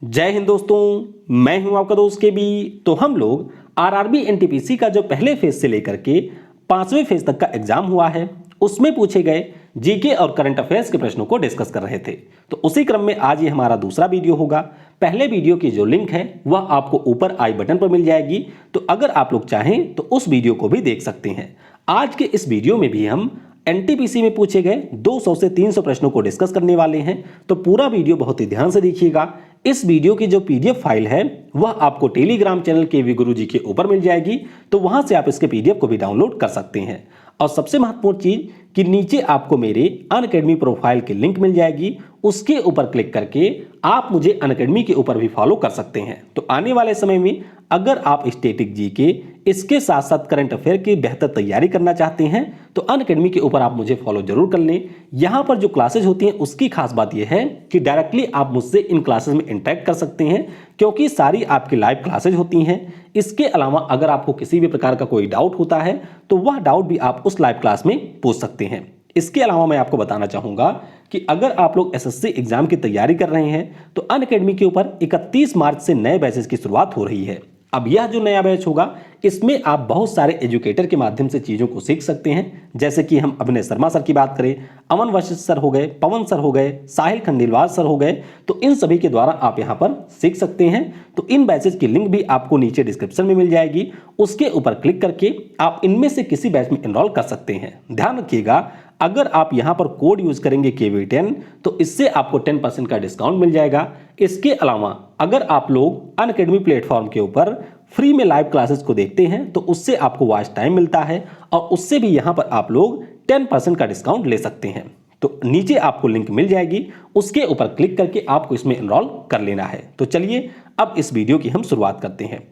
जय हिंद दोस्तों, मैं हूं आपका दोस्त के बी। तो हम लोग आरआरबी एनटीपीसी का जो पहले फेज से लेकर के 5वें फेज तक का एग्जाम हुआ है उसमें पूछे गए जीके और करंट अफेयर्स के प्रश्नों को डिस्कस कर रहे थे। तो उसी क्रम में आज ये हमारा दूसरा वीडियो होगा। पहले वीडियो की जो लिंक है वह आपको ऊपर आई बटन पर मिल जाएगी, तो अगर आप लोग चाहें तो उस वीडियो को भी देख सकते हैं। आज के इस वीडियो में भी हम एनटीपीसी में पूछे गए 200 से 300 प्रश्नों को डिस्कस करने वाले हैं। तो पूरा वीडियो बहुत ही ध्यान से देखिएगा। इस वीडियो की जो पीडीएफ फाइल है वह आपको टेलीग्राम चैनल के वी गुरुजी के ऊपर मिल जाएगी, तो वहां से आप इसके पीडीएफ को भी डाउनलोड कर सकते हैं। और सबसे महत्वपूर्ण चीज कि नीचे आपको मेरे अनअकैडमी प्रोफाइल की लिंक मिल जाएगी, उसके ऊपर क्लिक करके आप मुझे अनअकैडमी के ऊपर भी फॉलो कर सकते हैं। तो आने वाले समय में अगर आप स्टैटिक जीके इसके साथ साथ करंट अफेयर की बेहतर तैयारी करना चाहते हैं तो अनअकैडमी के ऊपर आप मुझे फॉलो जरूर कर लें। यहां पर जो क्लासेज होती हैं उसकी खास बात यह है कि डायरेक्टली आप मुझसे इन क्लासेज में इंटरेक्ट कर सकते हैं, क्योंकि सारी आपकी लाइव क्लासेज होती हैं। इसके अलावा अगर आपको किसी भी प्रकार का कोई डाउट होता है तो वह डाउट भी आप उस लाइव क्लास में पूछ सकते हैं। इसके अलावा मैं आपको बताना चाहूंगा कि अगर आप लोग एसएससी एग्जाम की तैयारी कर रहे हैं तो अनअकैडमी के ऊपर 31 मार्च से नए बैचेस की शुरुआत हो रही है। अब यह जो नया बैच होगा इसमें आप बहुत सारे एजुकेटर के माध्यम से चीज़ों को सीख सकते हैं। जैसे कि हम अभिनय शर्मा सर की बात करें, अमन वशिष्ठ सर हो गए, पवन सर हो गए, साहिल खंडेलवाल सर हो गए, तो इन सभी के द्वारा आप यहां पर सीख सकते हैं। तो इन बैचेस की लिंक भी आपको नीचे डिस्क्रिप्शन में मिल जाएगी, उसके ऊपर क्लिक करके आप इनमें से किसी बैच में एनरोल कर सकते हैं। ध्यान रखिएगा, अगर आप यहां पर कोड यूज करेंगे KV10 तो इससे आपको 10% का डिस्काउंट मिल जाएगा। इसके अलावा अगर आप लोग अनअकैडमी प्लेटफॉर्म के ऊपर फ्री में लाइव क्लासेस को देखते हैं तो उससे आपको वॉच टाइम मिलता है और उससे भी यहां पर आप लोग 10% का डिस्काउंट ले सकते हैं। तो नीचे आपको लिंक मिल जाएगी, उसके ऊपर क्लिक करके आपको इसमें एनरोल कर लेना है। तो चलिए अब इस वीडियो की हम शुरुआत करते हैं।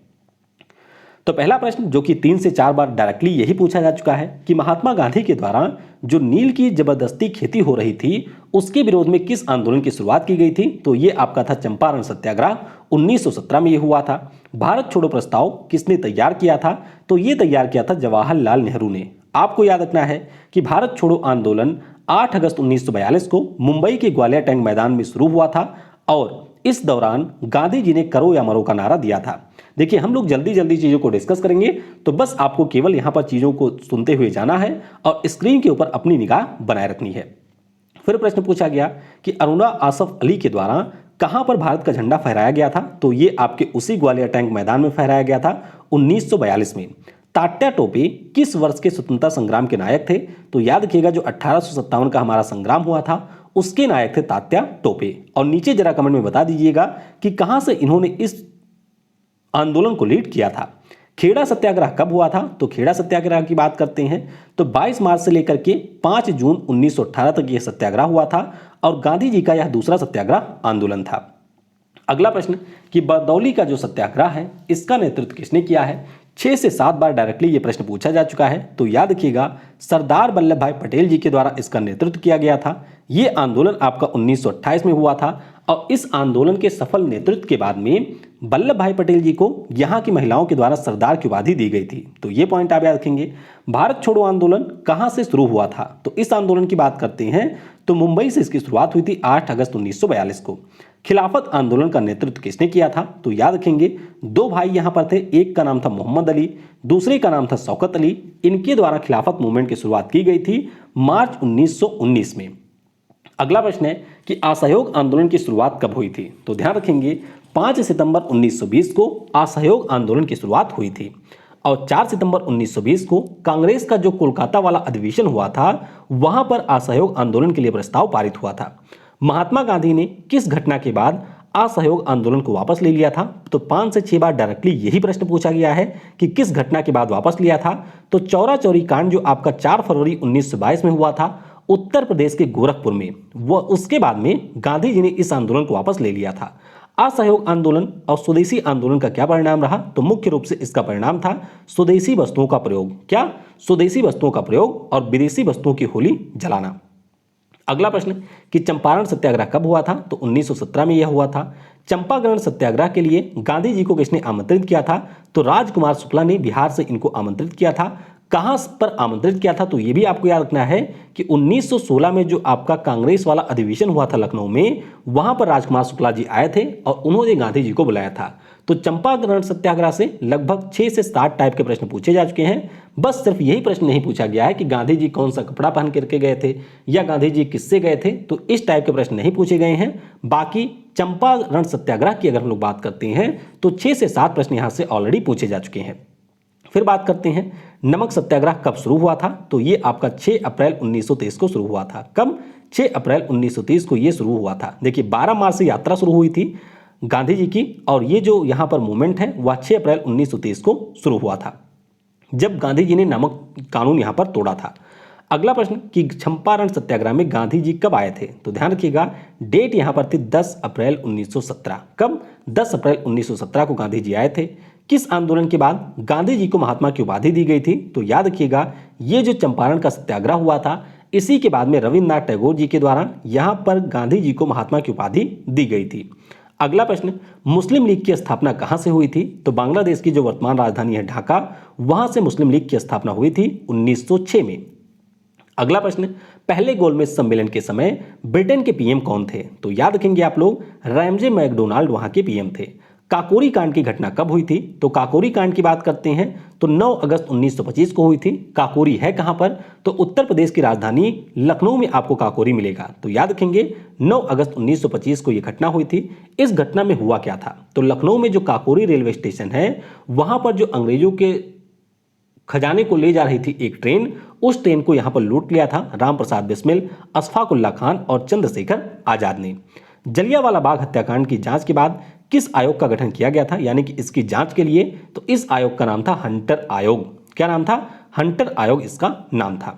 तो पहला प्रश्न जो कि 3 से 4 बार डायरेक्टली यही पूछा जा चुका है कि महात्मा गांधी के द्वारा जो नील की जबरदस्ती खेती हो रही थी उसके विरोध में किस आंदोलन की शुरुआत की गई थी। तो ये आपका था चंपारण सत्याग्रह, 1917 में ये हुआ था। भारत छोड़ो प्रस्ताव किसने तैयार किया था। तो ये तैयार किया था जवाहरलाल नेहरू ने। आपको याद रखना है कि भारत छोड़ो आंदोलन 8 अगस्त 1942 को मुंबई के ग्वालियर टैंक मैदान में शुरू हुआ था और इस दौरान गांधी जी ने करो या मरो का नारा दिया था। देखिए, हम लोग जल्दी जल्दी चीजों को डिस्कस करेंगे, तो बस आपको केवल यहां पर चीजों को सुनते हुए जाना है और स्क्रीन के ऊपर अपनी निगाह बनाए रखनी है। फिर प्रश्न पूछा गया कि अरुणा आसफ अली के द्वारा कहां पर भारत का झंडा फहराया गया था। तो ये आपके उसी ग्वालियर टैंक मैदान में फहराया गया था 1942 में। तात्या टोपे किस वर्ष के स्वतंत्रता संग्राम के नायक थे। तो याद रखिएगा, जो 1857 का हमारा संग्राम हुआ था उसके नायक थे तात्या टोपे। और नीचे जरा कमेंट में बता दीजिएगा कि कहां से इन्होंने इस आंदोलन को लीड किया था। खेड़ा सत्याग्रह कब हुआ था। तो खेड़ा सत्याग्रह की बात करते हैं तो 22 मार्च से लेकर के 5 जून 1918 तक यह सत्याग्रह हुआ था और गांधी जी का यह दूसरा सत्याग्रह आंदोलन था। अगला प्रश्न कि बरदौली का जो सत्याग्रह है इसका नेतृत्व किसने किया है। 6 से 7 बार डायरेक्टली ये प्रश्न पूछा जा चुका है। तो याद रखिएगा, सरदार वल्लभ भाई पटेल जी के द्वारा इसका नेतृत्व किया गया था। ये आंदोलन आपका 1928 में हुआ था और इस आंदोलन के सफल नेतृत्व के बाद में वल्लभ भाई पटेल जी को यहाँ की महिलाओं के द्वारा सरदार की उपाधि दी गई थी। तो ये पॉइंट आप याद रखेंगे। भारत छोड़ो आंदोलन कहाँ से शुरू हुआ था। तो इस आंदोलन की बात करते हैं तो मुंबई से इसकी शुरुआत हुई थी 8 अगस्त 1942 को। खिलाफत आंदोलन का नेतृत्व किसने किया था। तो याद रखेंगे, 2 भाई यहां पर थे, एक का नाम था मोहम्मद अली, दूसरे का नाम था शौकत अली। इनके द्वारा खिलाफत मूवमेंट की शुरुआत की गई थी मार्च 1919 में। अगला प्रश्न है कि असहयोग आंदोलन की शुरुआत कब हुई थी। तो ध्यान रखेंगे, 5 सितंबर 1920 को असहयोग आंदोलन की शुरुआत हुई थी और 4 सितंबर 1920 को कांग्रेस का जो कोलकाता वाला अधिवेशन हुआ था वहां पर असहयोग आंदोलन के लिए प्रस्ताव पारित हुआ था। महात्मा गांधी ने किस घटना के बाद असहयोग आंदोलन को वापस ले लिया था। तो 5 से 6 बार डायरेक्टली यही प्रश्न पूछा गया है कि किस घटना के बाद वापस लिया था। तो चौरा चौरी कांड जो आपका 4 फरवरी 1922 में हुआ था उत्तर प्रदेश के गोरखपुर में, वह उसके बाद में गांधी जी ने इस आंदोलन को वापस ले लिया था। असहयोग आंदोलन और स्वदेशी आंदोलन का क्या परिणाम रहा। तो मुख्य रूप से इसका परिणाम था स्वदेशी वस्तुओं का प्रयोग। क्या? स्वदेशी वस्तुओं का प्रयोग और विदेशी वस्तुओं की होली जलाना। अगला प्रश्न कि चंपारण सत्याग्रह कब हुआ था। तो 1917 में यह हुआ था। चंपारण सत्याग्रह के लिए गांधी जी को किसने आमंत्रित किया था। तो राजकुमार शुक्ला ने बिहार से इनको आमंत्रित किया था। कहां पर आमंत्रित किया था, तो यह भी आपको याद रखना है कि 1916 में जो आपका कांग्रेस वाला अधिवेशन हुआ था लखनऊ में, वहां पर राजकुमार शुक्ला जी आए थे और उन्होंने गांधी जी को बुलाया था। तो चंपारण सत्याग्रह से लगभग 6 से 7 टाइप के प्रश्न पूछे जा चुके हैं। बस सिर्फ यही प्रश्न नहीं पूछा गया है कि गांधी जी कौन सा कपड़ा पहन करके गए थे या गांधी जी किससे गए थे, तो इस टाइप के प्रश्न नहीं पूछे गए हैं। बाकी चंपारण सत्याग्रह की अगर हम लोग बात करते हैं तो 6 से 7 प्रश्न यहां से ऑलरेडी पूछे जा चुके हैं। फिर बात करते हैं नमक सत्याग्रह कब शुरू हुआ था, तो ये आपका 6 अप्रैल 1923 को शुरू हुआ था। कब? 6 अप्रैल 1930 को ये शुरू हुआ था। देखिए 12 मार्च से यात्रा शुरू हुई थी गांधी जी की, और ये जो यहाँ पर मूवमेंट है वह 6 अप्रैल 1930 को शुरू हुआ था, जब गांधी जी ने नमक कानून यहाँ पर तोड़ा था। अगला प्रश्न कि चंपारण सत्याग्रह में गांधी जी कब आए थे, तो ध्यान रखिएगा डेट यहाँ पर थी 10 अप्रैल 1917। कब? 10 अप्रैल 1917 को गांधी जी आए थे। किस आंदोलन के बाद गांधी जी को महात्मा की उपाधि दी गई थी, तो याद रखिएगा ये जो चंपारण का सत्याग्रह हुआ था, इसी के बाद में रविन्द्रनाथ टैगोर जी के द्वारा यहाँ पर गांधी जी को महात्मा की उपाधि दी गई थी। अगला प्रश्न, मुस्लिम लीग की स्थापना कहां से हुई थी, तो बांग्लादेश की जो वर्तमान राजधानी है ढाका, वहां से मुस्लिम लीग की स्थापना हुई थी 1906 में। अगला प्रश्न, पहले गोलमेज सम्मेलन के समय ब्रिटेन के पीएम कौन थे, तो याद रखेंगे आप लोग रैमजे मैकडोनाल्ड वहां के पीएम थे। काकोरी कांड की घटना कब हुई थी, तो काकोरी कांड की बात करते हैं तो 9 अगस्त 1925 को हुई थी। काकोरी है कहां पर, तो उत्तर प्रदेश की राजधानी लखनऊ में आपको काकोरी मिलेगा। तो याद रखेंगे 9 अगस्त 1925 को यह घटना हुई थी। इस घटना में हुआ क्या था, तो लखनऊ में जो काकोरी रेलवे स्टेशन है वहां पर जो अंग्रेजों के खजाने को ले जा रही थी एक ट्रेन, उस ट्रेन को यहां पर लूट लिया था राम प्रसाद बिस्मिल, अशफाक उल्लाह खान और चंद्रशेखर आजाद ने। जलियांवाला बाग हत्याकांड की जांच के बाद किस आयोग का गठन किया गया था, यानी कि इसकी जांच के लिए, तो इस आयोग का नाम था हंटर आयोग। क्या नाम था? हंटर आयोग इसका नाम था।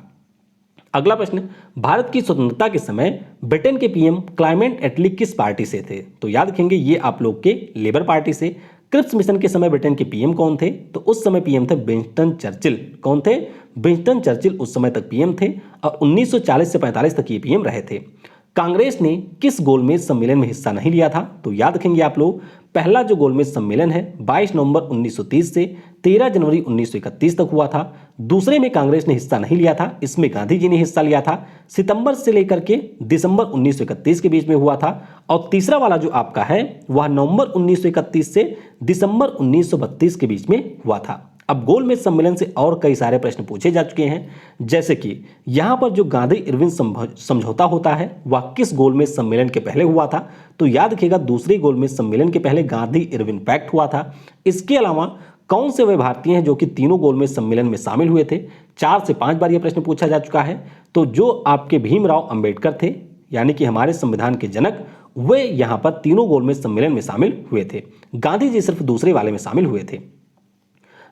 अगला प्रश्न, भारत की स्वतंत्रता के समय ब्रिटेन के पीएम क्लाइमेट एटली किस पार्टी से थे, तो याद रखेंगे ये आप लोग के लेबर पार्टी से। क्रिप्स मिशन के समय ब्रिटेन के पीएम कौन थे, तो उस समय पीएम थे विंस्टन चर्चिल। कौन थे? विंस्टन चर्चिल उस समय तक पीएम थे और 1940 से 45 तक ये पीएम रहे थे। कांग्रेस ने किस गोलमेज सम्मेलन में हिस्सा नहीं लिया था, तो याद रखेंगे आप लोग पहला जो गोलमेज सम्मेलन है 22 नवंबर 1930 से 13 जनवरी 1931 तक हुआ था। दूसरे में कांग्रेस ने हिस्सा नहीं लिया था, इसमें गांधी जी ने हिस्सा लिया था। सितंबर से लेकर के दिसंबर 1931 के बीच में हुआ था। और तीसरा वाला जो आपका है वह नवंबर 1931 से दिसंबर 1932 के बीच में हुआ था। अब गोलमेज सम्मेलन से और कई सारे प्रश्न पूछे जा चुके हैं, जैसे कि यहां पर जो गांधी इरविन समझौता होता है वह किस गोलमेज सम्मेलन के पहले हुआ था, तो याद रखिएगा दूसरे गोलमेज सम्मेलन के पहले गांधी इरविन पैक्ट हुआ था। इसके अलावा कौन से वे भारतीय हैं जो कि तीनों गोलमेज सम्मेलन में शामिल हुए थे, 4 से 5 बार यह प्रश्न पूछा जा चुका है। तो जो आपके भीमराव अंबेडकर थे, यानी कि हमारे संविधान के जनक, वे यहां पर तीनों गोलमेज सम्मेलन में शामिल हुए थे। गांधी जी सिर्फ दूसरे वाले में शामिल हुए थे।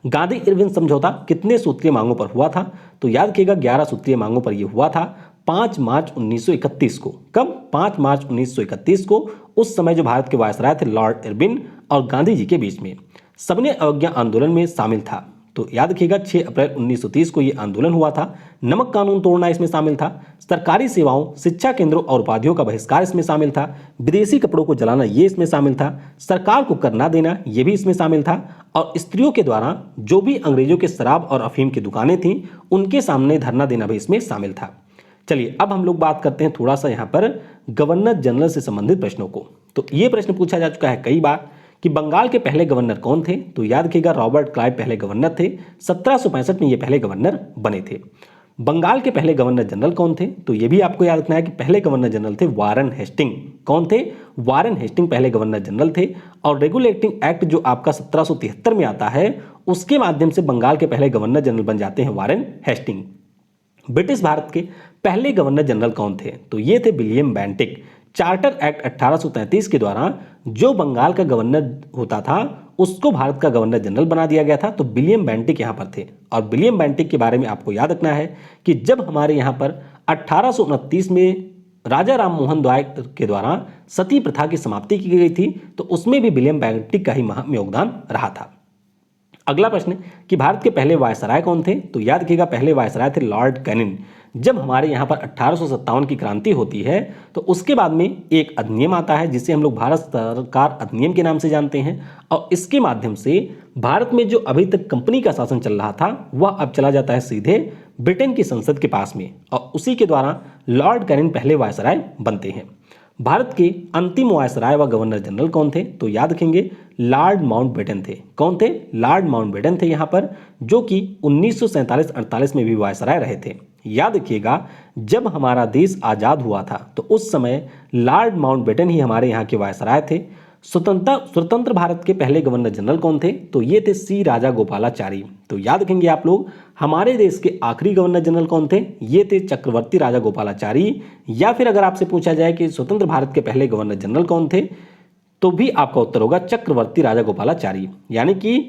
गांधी इरविन समझौता कितने सूत्रीय मांगों पर हुआ था, तो याद रखिएगा 11 सूत्रीय मांगों पर यह हुआ था 5 मार्च 1931 को। कब? 5 मार्च 1931 को। उस समय जो भारत के वायसराय थे लॉर्ड इरविन और गांधी जी के बीच में सबने अवज्ञा आंदोलन में शामिल था, तो याद रखिएगा 6 अप्रैल 1930 को यह आंदोलन हुआ था। नमक कानून तोड़ना इसमें शामिल था। सरकारी सेवाओं, शिक्षा केंद्रों और उपाधियों का बहिष्कार इसमें शामिल था। विदेशी कपड़ों को जलाना ये इसमें शामिल था। सरकार को कर ना देना ये भी इसमें शामिल था। और स्त्रियों के द्वारा जो भी अंग्रेजों के शराब और अफीम की दुकानें थीं उनके सामने धरना देना भी इसमें शामिल था। चलिए अब हम लोग बात करते हैं थोड़ा सा यहाँ पर गवर्नर जनरल से संबंधित प्रश्नों को। तो ये प्रश्न पूछा जा चुका है कई बार कि बंगाल के पहले गवर्नर कौन थे, तो याद रखिएगा रॉबर्ट क्लाइव पहले गवर्नर थे। 1765 में ये पहले गवर्नर बने थे। बंगाल के पहले गवर्नर जनरल कौन थे, तो ये भी आपको याद रखना है कि पहले गवर्नर जनरल थे वारन हेस्टिंग। कौन थे? वारन हेस्टिंग पहले गवर्नर जनरल थे। और रेगुलेटिंग एक्ट जो आपका 1773 में आता है उसके माध्यम से बंगाल के पहले गवर्नर जनरल बन जाते हैं वारन हेस्टिंग। ब्रिटिश भारत के पहले गवर्नर जनरल कौन थे, तो ये थे विलियम बेंटिक। चार्टर एक्ट 1833 के द्वारा जो बंगाल का गवर्नर होता था उसको भारत का गवर्नर जनरल बना दिया गया था, तो विलियम बेंटिक यहाँ पर थे। और विलियम बेंटिक के बारे में आपको याद रखना है कि जब हमारे यहाँ पर 1829 में राजा राम मोहन राय के द्वारा सती प्रथा की समाप्ति की गई थी, तो उसमें भी विलियम बेंटिक का ही अहम योगदान रहा था। अगला प्रश्न कि भारत के पहले वायसराय कौन थे, तो याद रखिएगा पहले वायसराय थे लॉर्ड कैनिंग। जब हमारे यहाँ पर 1857 की क्रांति होती है तो उसके बाद में एक अधिनियम आता है जिसे हम लोग भारत सरकार अधिनियम के नाम से जानते हैं, और इसके माध्यम से भारत में जो अभी तक कंपनी का शासन चल रहा था वह अब चला जाता है सीधे ब्रिटेन की संसद के पास में और उसी के द्वारा लॉर्ड कैनिंग पहले वायसराय बनते हैं। भारत के अंतिम वायसराय व गवर्नर जनरल कौन थे? तो याद रखेंगे लॉर्ड माउंटबेटन थे। कौन थे? लॉर्ड माउंटबेटन थे यहाँ पर, जो कि 1947-48 में भी वायसराय रहे थे। याद रखिएगा जब हमारा देश आज़ाद हुआ था तो उस समय लॉर्ड माउंटबेटन ही हमारे यहाँ के वायसराय थे। स्वतंत्र भारत के पहले गवर्नर जनरल कौन थे? तो ये थे सी राजा गोपालाचारी। तो याद रखेंगे आप लोग हमारे देश के आखिरी गवर्नर जनरल कौन थे? ये थे चक्रवर्ती राजा गोपालाचारी। या फिर अगर आपसे पूछा जाए कि स्वतंत्र भारत के पहले गवर्नर जनरल कौन थे, तो भी आपका उत्तर होगा चक्रवर्ती राजा गोपालाचारी। यानी कि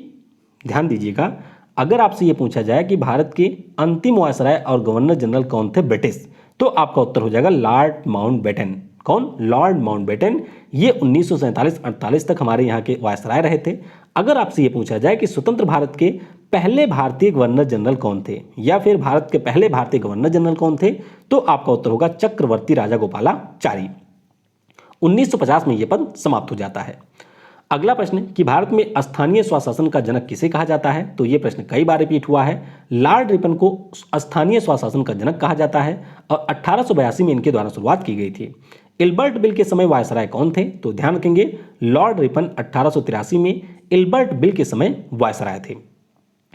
ध्यान दीजिएगा, अगर आपसे ये पूछा जाए कि भारत के अंतिम वायसराय और गवर्नर जनरल कौन थे ब्रिटिश, तो आपका उत्तर हो जाएगा लॉर्ड माउंटबेटन। कौन? Lord Mountbatten. ये 1947-48 तक हमारे यहाँ के वायसराय रहे थे। अगर आपसे ये पूछा जाए कि स्वतंत्र भारत के पहले भारतीय गवर्नर जनरल कौन थे या फिर भारत के पहले भारतीय गवर्नर जनरल कौन थे, तो आपका उत्तर होगा चक्रवर्ती राजा गोपालाचारी। 1950 में यह पद समाप्त हो जाता है। अगला प्रश्न कि भारत में स्थानीय स्वशासन का जनक किसे कहा जाता है? तो यह प्रश्न कई बार रिपीट हुआ है। लॉर्ड रिपन को स्थानीय स्वशासन का जनक कहा जाता है और 1882 में इनके द्वारा शुरुआत की गई थी। इल्बर्ट बिल के समय वायसराय कौन थे? तो ध्यान रखेंगे लॉर्ड रिपन 1883 में इल्बर्ट बिल के समय वायसराय थे।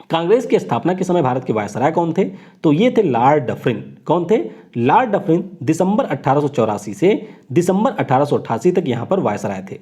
कांग्रेस की स्थापना के समय भारत के वायसराय कौन थे? तो ये थे लॉर्ड डफरिन। कौन थे? लॉर्ड डफरिन दिसंबर 1884 से दिसंबर 1888 तक यहां पर वायसराय थे।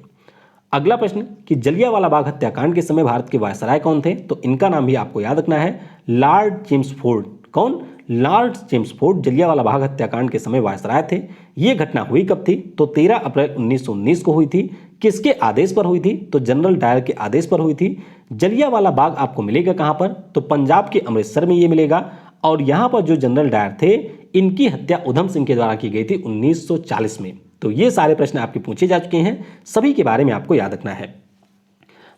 अगला प्रश्न कि जलियांवाला बाग हत्याकांड के समय भारत के वायसराय कौन थे? तो इनका नाम भी आपको याद रखना है, लॉर्ड चेम्सफोर्ड। कौन? लॉर्ड चेम्सफोर्ड जलियांवाला बाग हत्याकांड के समय वायसराय थे। यह घटना हुई कब थी? तो 13 अप्रैल 1919 को हुई थी। किसके आदेश पर हुई थी? तो जनरल डायर के आदेश पर हुई थी। जलियांवाला बाग आपको मिलेगा कहां पर? तो पंजाब के अमृतसर में यह मिलेगा। और यहां पर जो जनरल डायर थे इनकी हत्या उधम सिंह के द्वारा की गई थी 1940 में। तो ये सारे प्रश्न आपके पूछे जा चुके हैं, सभी के बारे में आपको याद रखना है।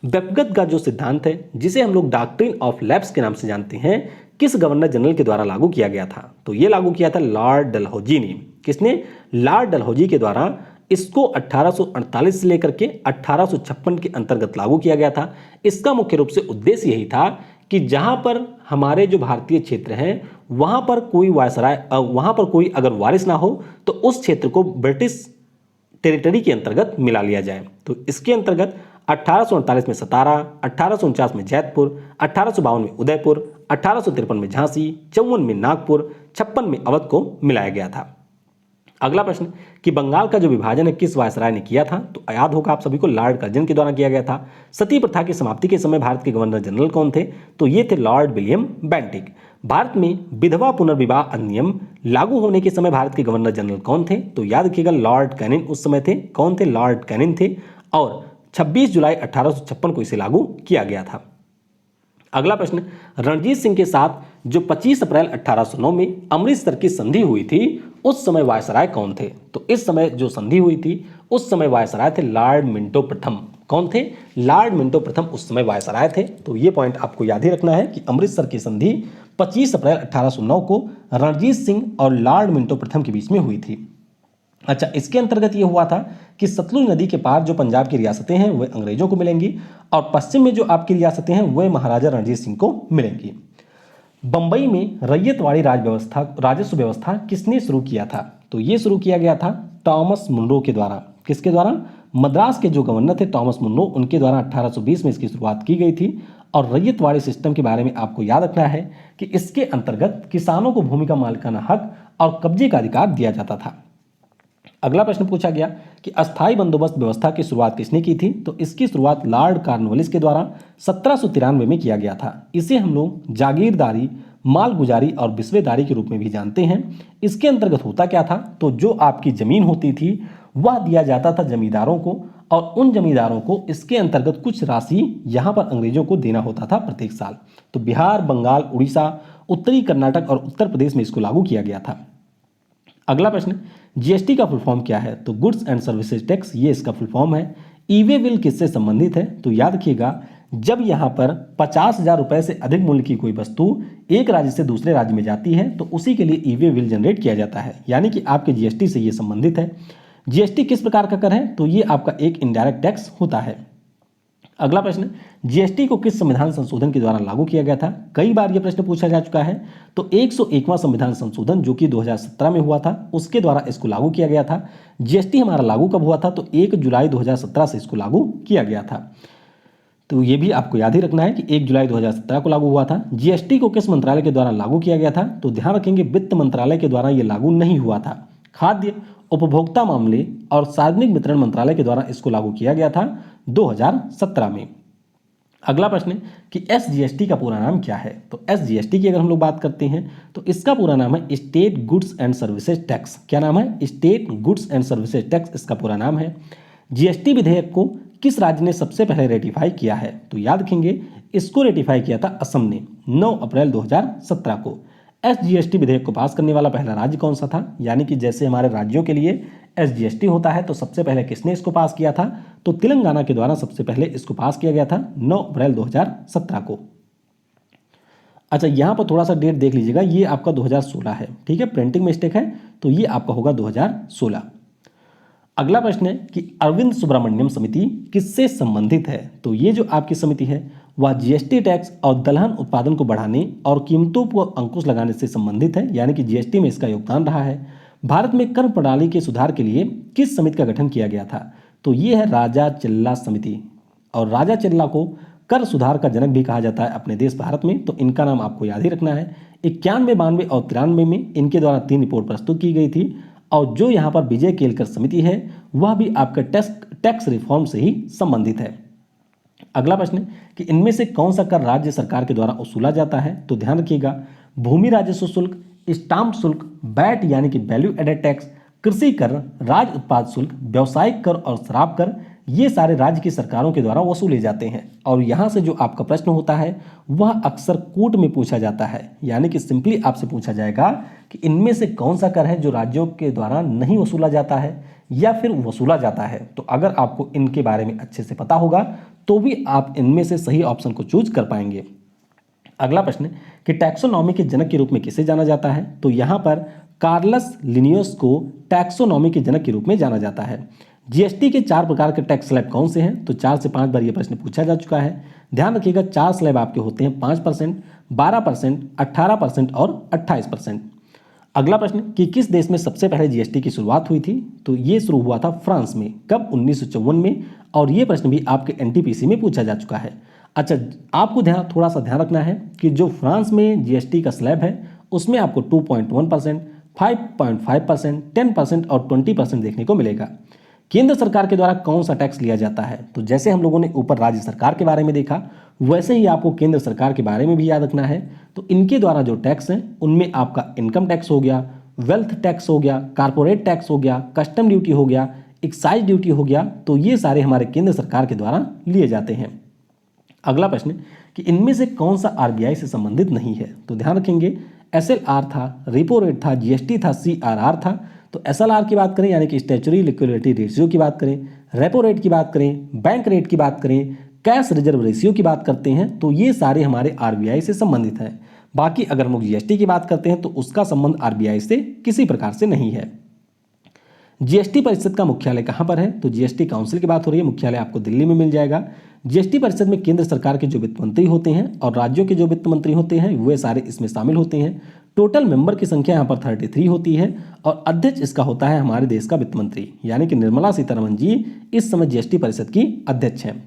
व्यक्तिगत का जो सिद्धांत है जिसे हम लोग डॉक्ट्रिन ऑफ लैप्स के नाम से जानते हैं, किस गवर्नर जनरल के द्वारा लागू किया गया था? तो ये लागू किया था लॉर्ड डलहौजी ने। किसने? लॉर्ड डलहौजी के द्वारा इसको 1848 से लेकर के 1856 के अंतर्गत लागू किया गया था। इसका मुख्य रूप से उद्देश्य यही था कि जहां पर हमारे जो भारतीय क्षेत्र हैं वहां पर कोई वायसराय वहां पर कोई अगर वारिस ना हो तो उस क्षेत्र को ब्रिटिश टेरिटरी के अंतर्गत मिला लिया जाए। तो इसके अंतर्गत 1848 में सतारा, 1849 में जैतपुर, 1852 में उदयपुर, 1853 में झांसी, 54 में नागपुर, 56 में अवध को मिलाया गया था। अगला प्रश्न कि बंगाल का जो विभाजन है किस वायसराय ने किया था? तो याद होगा आप सभी को लॉर्ड कर्जन के द्वारा किया गया था। सती प्रथा की समाप्ति के समय भारत के गवर्नर जनरल कौन थे? तो ये थे लॉर्ड विलियम बेंटिक। भारत में विधवा पुनर्विवाह अधिनियम लागू होने के समय भारत के गवर्नर जनरल कौन थे? तो याद रखिएगा लॉर्ड कैनिंग उस समय थे। कौन थे? लॉर्ड कैनिंग थे। और 26 जुलाई 1856 को इसे लागू किया गया था। अगला प्रश्न रणजीत सिंह के साथ जो 25 अप्रैल 1809 में अमृतसर की संधि हुई थी उस समय वायसराय कौन थे? तो इस समय जो संधि हुई थी उस समय वायसराय थे लॉर्ड मिंटो प्रथम। कौन थे? लॉर्ड मिंटो प्रथम उस समय वायसराय थे। तो ये पॉइंट आपको याद ही रखना है कि अमृतसर की संधि 25 अप्रैल 1809 को रणजीत सिंह और लॉर्ड मिंटो प्रथम के बीच में हुई थी। अच्छा, इसके अंतर्गत ये हुआ था कि सतलुज नदी के पार जो पंजाब की रियासतें हैं वे अंग्रेजों को मिलेंगी और पश्चिम में जो आपकी रियासतें हैं वे महाराजा रणजीत सिंह को मिलेंगी। बंबई में रैयतवाड़ी राजस्व व्यवस्था किसने शुरू किया था? तो ये शुरू किया गया था टॉमस मुनरो के द्वारा। किसके द्वारा? मद्रास के जो गवर्नर थे टॉमस मुनरो, उनके द्वारा 1820 में इसकी शुरुआत की गई थी। और रैयतवाड़ी सिस्टम के बारे में आपको याद रखना है कि इसके अंतर्गत किसानों को भूमि का मालिकाना हक और कब्जे का अधिकार दिया जाता था। अगला प्रश्न पूछा गया कि अस्थायी बंदोबस्त व्यवस्था की शुरुआत किसने की थी? तो इसकी शुरुआत लॉर्ड कॉर्नवालिस के द्वारा 1793 में किया गया था। इसे हम लोग जागीरदारी, मालगुजारी और बिस्वेदारी के रूप में भी जानते हैं। इसके अंतर्गत होता क्या था? तो जो आपकी जमीन होती थी वह दिया जाता था जमींदारों को और उन जमींदारों को इसके अंतर्गत कुछ राशि यहाँ पर अंग्रेजों को देना होता था प्रत्येक साल। तो बिहार, बंगाल, उड़ीसा, उत्तरी कर्नाटक और उत्तर प्रदेश में इसको लागू किया गया था। अगला प्रश्न जीएसटी का फुल फॉर्म क्या है? तो गुड्स एंड सर्विसेज टैक्स, ये इसका फुल फॉर्म है। ई वे बिल किससे संबंधित है? तो याद रखिएगा जब यहाँ पर 50,000 रुपए से अधिक मूल्य की कोई वस्तु एक राज्य से दूसरे राज्य में जाती है तो उसी के लिए ई वे बिल जनरेट किया जाता है, यानी कि आपके जीएसटी से ये संबंधित है। जीएसटी किस प्रकार का कर है? तो ये आपका एक इनडायरेक्ट टैक्स होता है। अगला प्रश्न, जीएसटी को किस संविधान संशोधन के द्वारा लागू किया गया था? कई बार यह प्रश्न पूछा जा चुका है। तो 101वां संविधान संशोधन जो कि 2017 में हुआ था, उसके द्वारा इसको लागू किया गया था। जीएसटी हमारा लागू कब हुआ था? तो 1 जुलाई 2017 से इसको लागू किया गया था। तो ये भी आपको याद ही रखना है कि 1 जुलाई 2017 को लागू हुआ था। जीएसटी को किस मंत्रालय के द्वारा लागू किया गया था? तो ध्यान रखेंगे वित्त मंत्रालय के द्वारा ये लागू नहीं हुआ था। खाद्य उपभोक्ता मामले और सार्वजनिक वितरण मंत्रालय के द्वारा इसको लागू किया गया था 2017 में। अगला प्रश्न कि एसजीएसटी का पूरा नाम क्या है? तो एसजीएसटी की अगर हम लोग बात करते हैं तो इसका पूरा नाम है state goods and services tax. क्या नाम है? State goods and services tax इसका पूरा नाम है। जीएसटी विधेयक को किस राज्य ने सबसे पहले रेटिफाई किया है? तो याद रखेंगे इसको रेटिफाई किया था असम ने 9 अप्रैल 2017 को। एसजीएसटी विधेयक को पास करने वाला पहला राज्य कौन सा था? यानी कि जैसे हमारे राज्यों के लिए एसजीएसटी होता है तो सबसे पहले किसने इसको पास किया था? तो तेलंगाना के द्वारा सबसे पहले इसको पास किया गया था 9 अप्रैल 2017 को। अच्छा, यहाँ पर थोड़ा सा डेट देख लीजिएगा, ये आपका 2016 है, ठीक है, प्रिंटिंग मिस्टेक है, तो ये आपका होगा 2016। अगला प्रश्न है कि अरविंद सुब्रमण्यम समिति किससे संबंधित है? तो ये जो आपकी समिति है वह जीएसटी टैक्स और दलहन उत्पादन को बढ़ाने और कीमतों पर अंकुश लगाने से संबंधित है, यानी कि जीएसटी में इसका योगदान रहा है। भारत में कर प्रणाली के सुधार के लिए किस समिति का गठन किया गया था? तो ये है राजा चिल्ला समिति, और राजा चिल्ला को कर सुधार का जनक भी कहा जाता है अपने देश भारत में, तो इनका नाम आपको याद ही रखना है। 91, 92 और 93 में इनके द्वारा 3 रिपोर्ट प्रस्तुत की गई थी, और जो यहाँ पर विजय केलकर समिति है वह भी आपका टैक्स रिफॉर्म से ही संबंधित है। अगला प्रश्न कि इनमें से कौन सा कर राज्य सरकार के द्वारा वसूला जाता है? तो ध्यान रखिएगा भूमि राजस्व शुल्क, स्टाम्प शुल्क, वैट यानी कि वैल्यू एडेड टैक्स, कृषि कर, राज्य उत्पाद शुल्क, व्यावसायिक कर और शराब कर, ये सारे राज्य की सरकारों के द्वारा वसूले जाते हैं। और यहाँ से जो आपका प्रश्न होता है वह अक्सर कोर्ट में पूछा जाता है, यानी कि सिंपली आपसे पूछा जाएगा कि इनमें से कौन सा कर है जो राज्यों के द्वारा नहीं वसूला जाता है या फिर वसूला जाता है। तो अगर आपको इनके बारे में अच्छे से पता होगा तो भी आप इनमें से सही ऑप्शन को चूज कर पाएंगे। अगला प्रश्न कि टैक्सोनॉमी के जनक के रूप में किसे जाना जाता है? तो यहाँ पर कार्लस लिनियस को टैक्सोनॉमी के जनक के रूप में जाना जाता है। जीएसटी के 4 प्रकार के टैक्स स्लैब कौन से हैं? तो 4 से 5 बार यह प्रश्न पूछा जा चुका है। ध्यान रखिएगा 4 स्लैब आपके होते हैं 5%, 12%, 18% और 28%। अगला प्रश्न कि किस देश में सबसे पहले जीएसटी की शुरुआत हुई थी? तो ये शुरू हुआ था फ्रांस में। कब? 1954 में, और ये प्रश्न भी आपके एनटीपीसी में पूछा जा चुका है। अच्छा, आपको थोड़ा सा ध्यान रखना है कि जो फ्रांस में जीएसटी का स्लैब है उसमें आपको 2.1%, 5.5%, 10% और 20% देखने को मिलेगा। केंद्र सरकार के द्वारा कौन सा टैक्स लिया जाता है? तो जैसे हम लोगों ने ऊपर राज्य सरकार के बारे में देखा वैसे ही आपको केंद्र सरकार के बारे में भी याद रखना है। तो इनके द्वारा जो टैक्स हैं उनमें आपका इनकम टैक्स हो गया, वेल्थ टैक्स हो गया, कारपोरेट टैक्स हो गया, कस्टम ड्यूटी हो गया, एक्साइज ड्यूटी हो गया, तो ये सारे हमारे केंद्र सरकार के द्वारा लिए जाते हैं। अगला प्रश्न कि इनमें से कौन सा आरबीआई से संबंधित नहीं है? तो ध्यान रखेंगे एसएलआर था, रेपो रेट था, जीएसटी था, सीआरआर था। तो एसएलआर की बात करें यानी कि स्टैच्यूटरी लिक्विडिटी रेशियो की बात करें, रेपो रेट की बात करें, बैंक रेट की बात करें, कैश रिजर्व रेशियो की बात करते हैं, तो ये सारे हमारे आरबीआई से संबंधित हैं। बाकी अगर हम लोग जीएसटी की बात करते हैं तो उसका संबंध आरबीआई से किसी प्रकार से नहीं है। जीएसटी परिषद का मुख्यालय कहाँ पर है? तो जीएसटी काउंसिल की बात हो रही है, मुख्यालय आपको दिल्ली में मिल जाएगा। जीएसटी परिषद में केंद्र सरकार के जो वित्त मंत्री होते हैं और राज्यों के जो वित्त मंत्री होते हैं वे सारे इसमें शामिल होते हैं। टोटल मेंबर की संख्या यहाँ पर 33 होती है और अध्यक्ष इसका होता है हमारे देश का वित्त मंत्री, यानी कि निर्मला सीतारमण जी इस समय जीएसटी परिषद की अध्यक्ष हैं।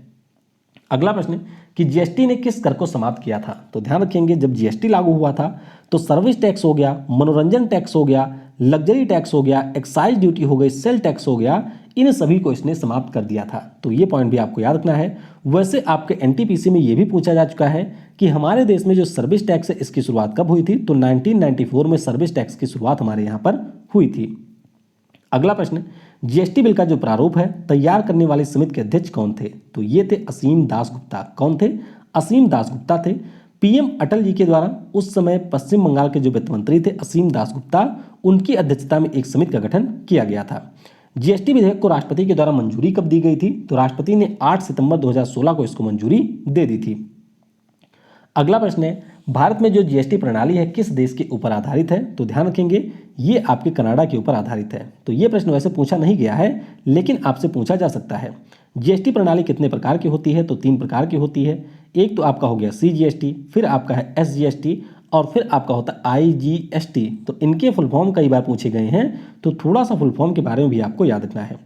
अगला प्रश्न कि जीएसटी ने किस कर को समाप्त किया था? तो ध्यान रखेंगे जब जीएसटी लागू हुआ था तो सर्विस टैक्स हो गया, मनोरंजन टैक्स हो गया, लग्जरी टैक्स हो गया, एक्साइज ड्यूटी हो गई, सेल टैक्स हो गया, इन सभी को इसने समाप्त कर दिया था। तो ये पॉइंट भी आपको याद रखना है। वैसे आपके एनटीपीसी में ये भी पूछा जा चुका है कि हमारे देश में जो सर्विस टैक्स है इसकी शुरुआत कब हुई थी? तो 1994 में सर्विस टैक्स की शुरुआत हमारे यहाँ पर हुई थी। अगला प्रश्न जीएसटी बिल का जो प्रारूप है तैयार करने वाली समिति के अध्यक्ष कौन थे? तो ये थे असीम दास गुप्ता। कौन थे? असीम दास गुप्ता थे। पीएम अटल जी के द्वारा उस समय पश्चिम बंगाल के जो वित्त मंत्री थे असीम दास गुप्ता, उनकी अध्यक्षता में एक समिति का गठन किया गया था। जीएसटी विधेयक को राष्ट्रपति के द्वारा मंजूरी कब दी गई थी? तो राष्ट्रपति ने 8 सितंबर 2016 को इसको मंजूरी दे दी थी। अगला प्रश्न है भारत में जो जीएसटी प्रणाली है किस देश के ऊपर आधारित है, तो ध्यान रखेंगे ये आपके कनाडा के ऊपर आधारित है। तो ये प्रश्न वैसे पूछा नहीं गया है लेकिन आपसे पूछा जा सकता है। जीएसटी प्रणाली कितने प्रकार की होती है, तो 3 प्रकार की होती है। एक तो आपका हो गया सीजीएसटी, फिर आपका है एसजीएसटी और फिर आपका होता है आईजीएसटी। तो इनके फुल फॉर्म कई बार पूछे गए हैं, तो थोड़ा सा फुल फॉर्म के बारे में भी आपको याद रखना है।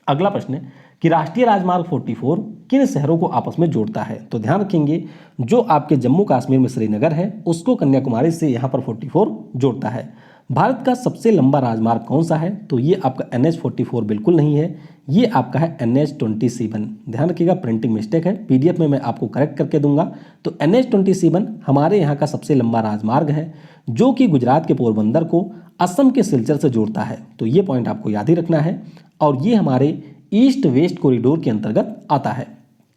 अगला प्रश्न है कि राष्ट्रीय राजमार्ग 44 किन शहरों को आपस में जोड़ता है, तो ध्यान रखेंगे जो आपके जम्मू कश्मीर में श्रीनगर है उसको कन्याकुमारी से यहाँ पर 44 जोड़ता है। भारत का सबसे लंबा राजमार्ग कौन सा है, तो ये आपका NH44 बिल्कुल नहीं है, ये आपका है NH27। ध्यान रखिएगा, प्रिंटिंग मिस्टेक है, पीडीएफ में मैं आपको करेक्ट करके दूंगा। तो NH27 हमारे यहाँ का सबसे लंबा राजमार्ग है जो कि गुजरात के पोरबंदर को असम के सिलचर से जोड़ता है। तो ये पॉइंट आपको याद ही रखना है और ये हमारे ईस्ट वेस्ट कॉरिडोर के अंतर्गत आता है।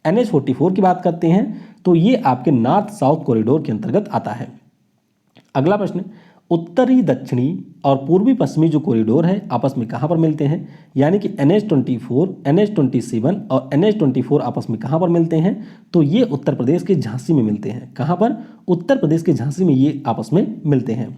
NH44 की बात करते हैं तो ये आपके नॉर्थ साउथ कॉरिडोर के अंतर्गत आता है। अगला प्रश्न, उत्तरी दक्षिणी और पूर्वी पश्चिमी जो कॉरिडोर है आपस में कहाँ पर मिलते हैं, यानी कि NH24, NH27 और NH24 आपस में कहाँ पर मिलते हैं, तो ये उत्तर प्रदेश के झांसी में मिलते हैं। कहाँ पर, उत्तर प्रदेश के झांसी में ये आपस में मिलते हैं।